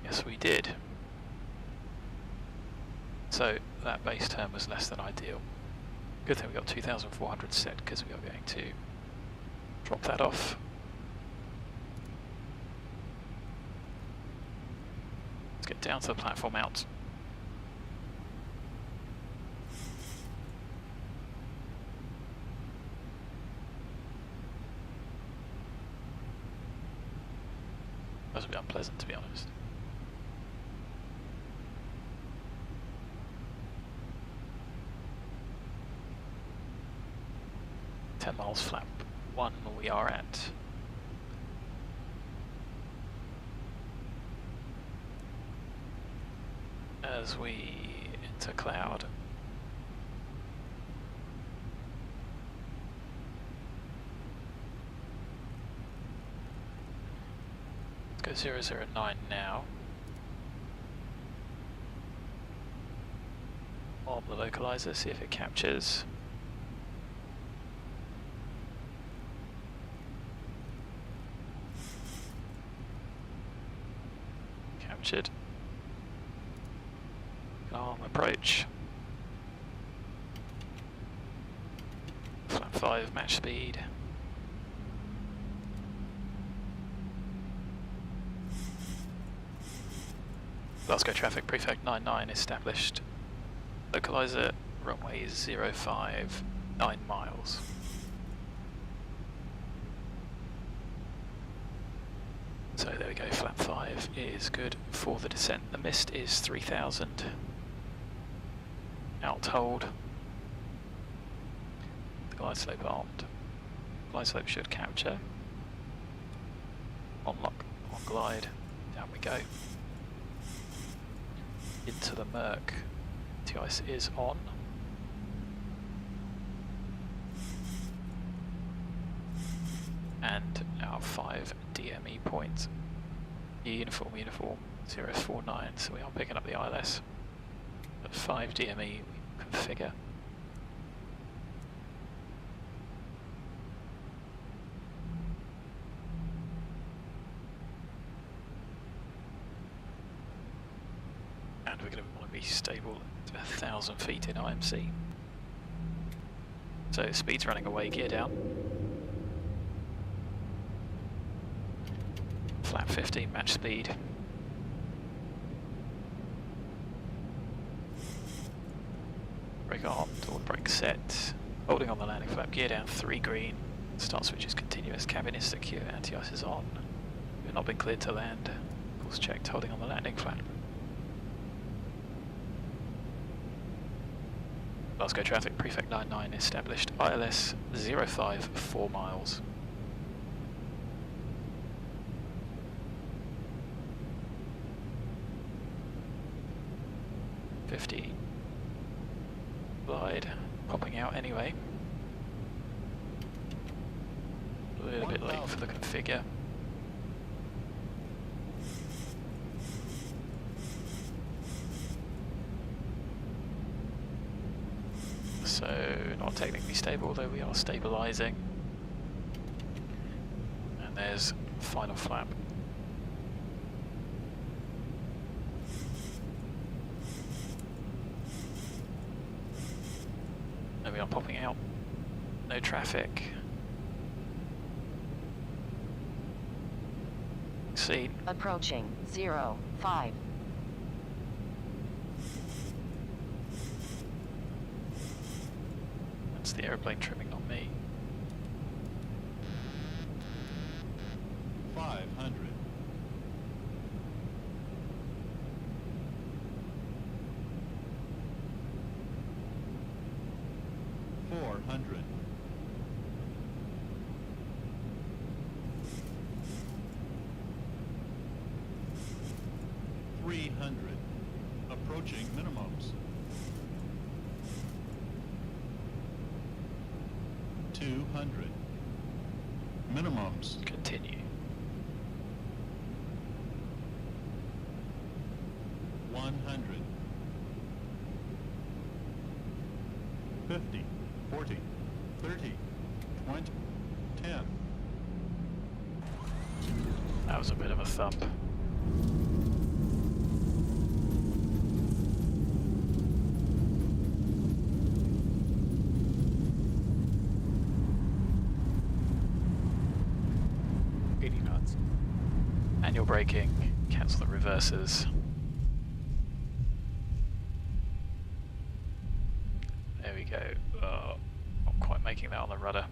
Yes, we did. So that base turn was less than ideal. Good thing we got 2,400 set because we are going to drop that off. Let's get down to the platform out. That was a bit unpleasant, to be honest. 10 miles flap 1 we are at. As we enter cloud. Let's go 009 now. Arm the localizer, see if it captures. Captured. Arm approach. Flap 5 match speed. Glasgow traffic, Prefect 99 established. Localizer, runway 05, 9 miles. So there we go, flap 5 is good for the descent. The mist is 3000. Out hold. The glide slope armed. Glide slope should capture. On lock, on glide. Down we go. Into the murk. T-ice is on. And our 5 DME points. Uniform 049, so we are picking up the ILS. At 5 DME we configure. And we're going to want to be stable at 1000 feet in IMC. So speed's running away, gear down. Flap 15, match speed. Brake armed, or brake set. Holding on the landing flap, gear down 3 green. Start switch is continuous, cabin is secure, anti-ice is on. We've not been cleared to land. Course checked, holding on the landing flap. Glasgow traffic, Prefect 99 established, ILS 05, 4 miles. Glide, popping out anyway. A little bit late for the configure. So, not technically stable, although we are stabilising. And there's final flap. And we are popping out. No traffic. Seen. Approaching 05. That's the aeroplane trimming, not me. 500. 400. 300. Approaching minimums. 200. Minimums. Continue. 100. 50. 40. 30. 20. 10. That was a bit of a thump. Manual braking, cancel the reversers. There we go. Not quite making that on the rudder.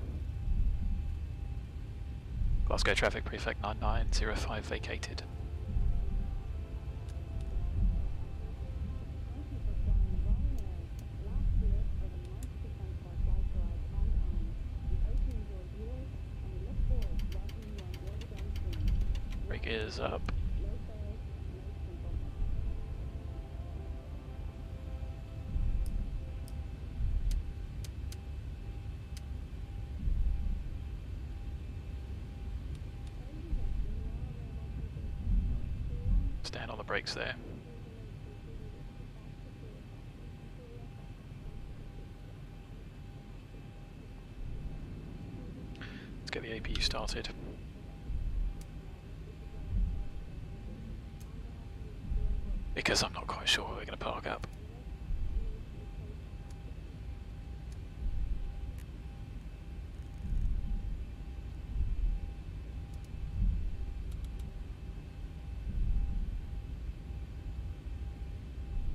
Glasgow traffic, Prefect 9905 vacated. Is up. Stand on the brakes there. Let's get the APU started. Because I'm not quite sure where we're going to park up.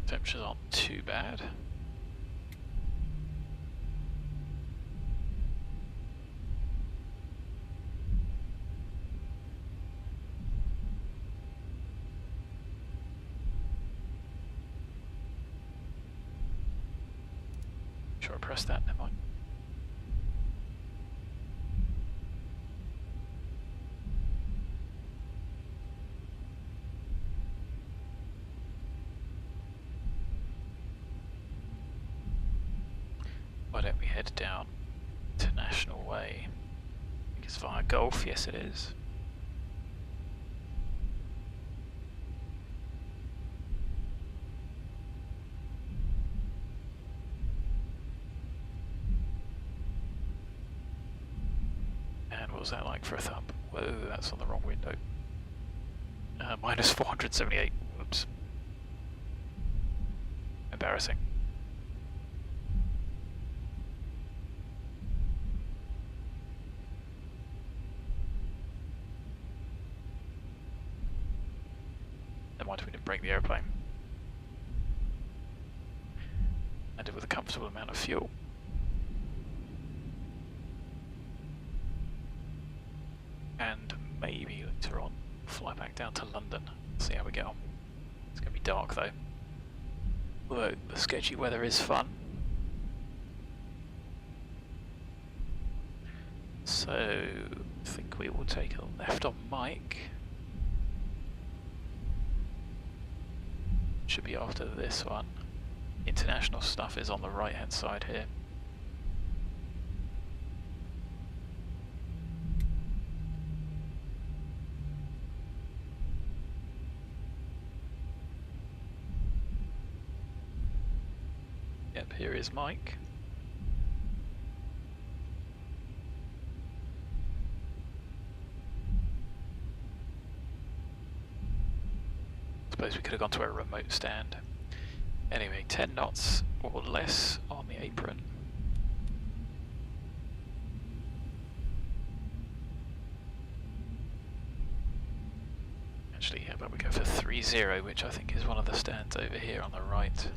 Temperatures aren't too bad. Sure, I pressed that, never mind. Why don't we head down International Way? I think it's via Gulf, yes it is. And what was that like for a thump? Whoa, that's on the wrong window. Minus 478, whoops. Embarrassing. Never mind, we didn't break the airplane. Ended with a comfortable amount of fuel. And maybe later on, fly back down to London, see how we get on. It's going to be dark though. Although the sketchy weather is fun. So, I think we will take a left on Mike. Should be after this one. International stuff is on the right hand side here. Yep, here is Mike. Suppose we could have gone to a remote stand. Anyway, 10 knots or less on the apron. Actually, how about we go for 30, which I think is one of the stands over here on the right.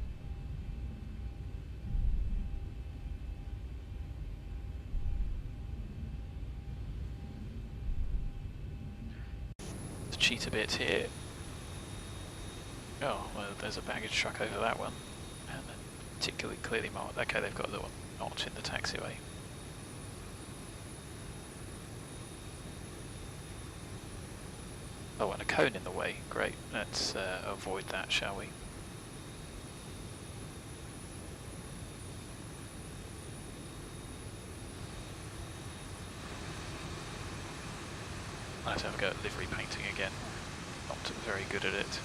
Let's cheat a bit here. Oh, well, there's a baggage truck over that one, and then particularly clearly marked. Okay, they've got a little notch in the taxiway. Oh, and a cone in the way. Great. Let's avoid that, shall we? I'll have to have a go at livery painting again. Not very good at it.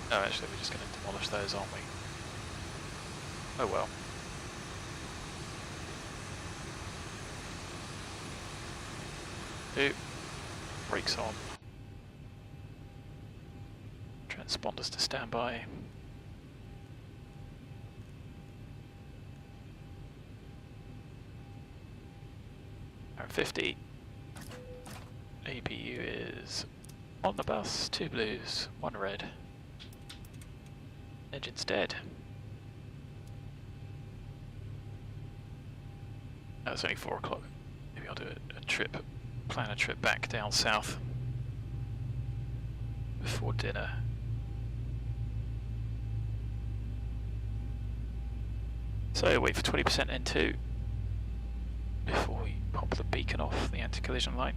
Oh, actually, we're just going to demolish those, aren't we? Oh well. Brakes on. Transponders to standby. R50. APU is on the bus, 2 blues, 1 red. Engine's dead. Oh, it's only 4 o'clock. Maybe I'll do a trip, plan a trip back down south before dinner. So wait for 20% N2 before we pop the beacon off the anti-collision light.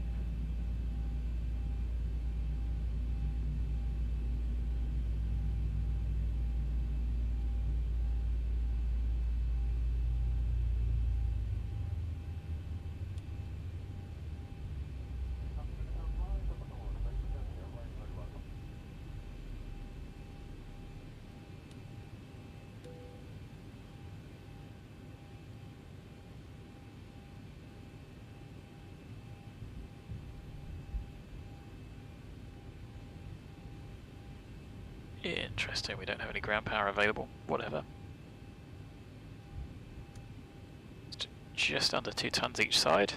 Interesting, we don't have any ground power available, whatever. Just under 2 tons each side.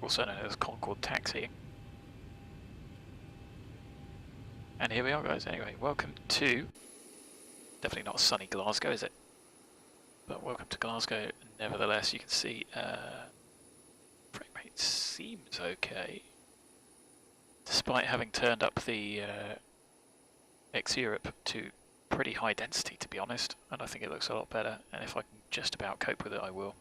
Also known as Concorde taxiing. And here we are, guys. Anyway, welcome to, definitely not sunny Glasgow, is it? But welcome to Glasgow nevertheless. You can see frame rate seems okay. Despite having turned up the ex-Europe to pretty high density, to be honest, and I think it looks a lot better, and if I can just about cope with it, I will.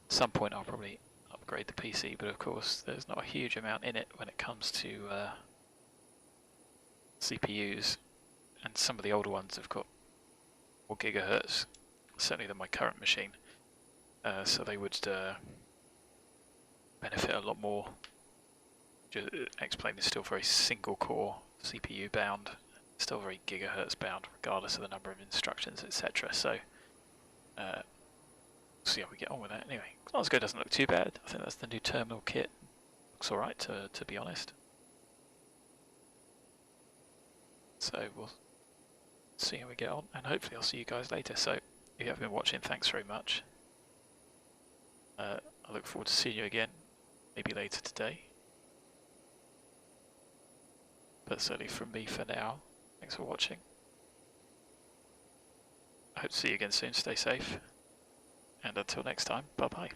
At some point I'll probably upgrade the PC, but of course there's not a huge amount in it when it comes to CPUs, and some of the older ones have got more gigahertz, certainly than my current machine, so they would benefit a lot more. Explain is still very single core CPU bound, still very gigahertz bound regardless of the number of instructions, etc. So see how we get on with that. Anyway, Glasgow doesn't look too bad. I think that's the new terminal kit. Looks alright to be honest. So we'll see how we get on, and hopefully I'll see you guys later. So if you have been watching, thanks very much. I look forward to seeing you again, maybe later today. But certainly from me for now, thanks for watching. I hope to see you again soon, stay safe, and until next time, bye bye.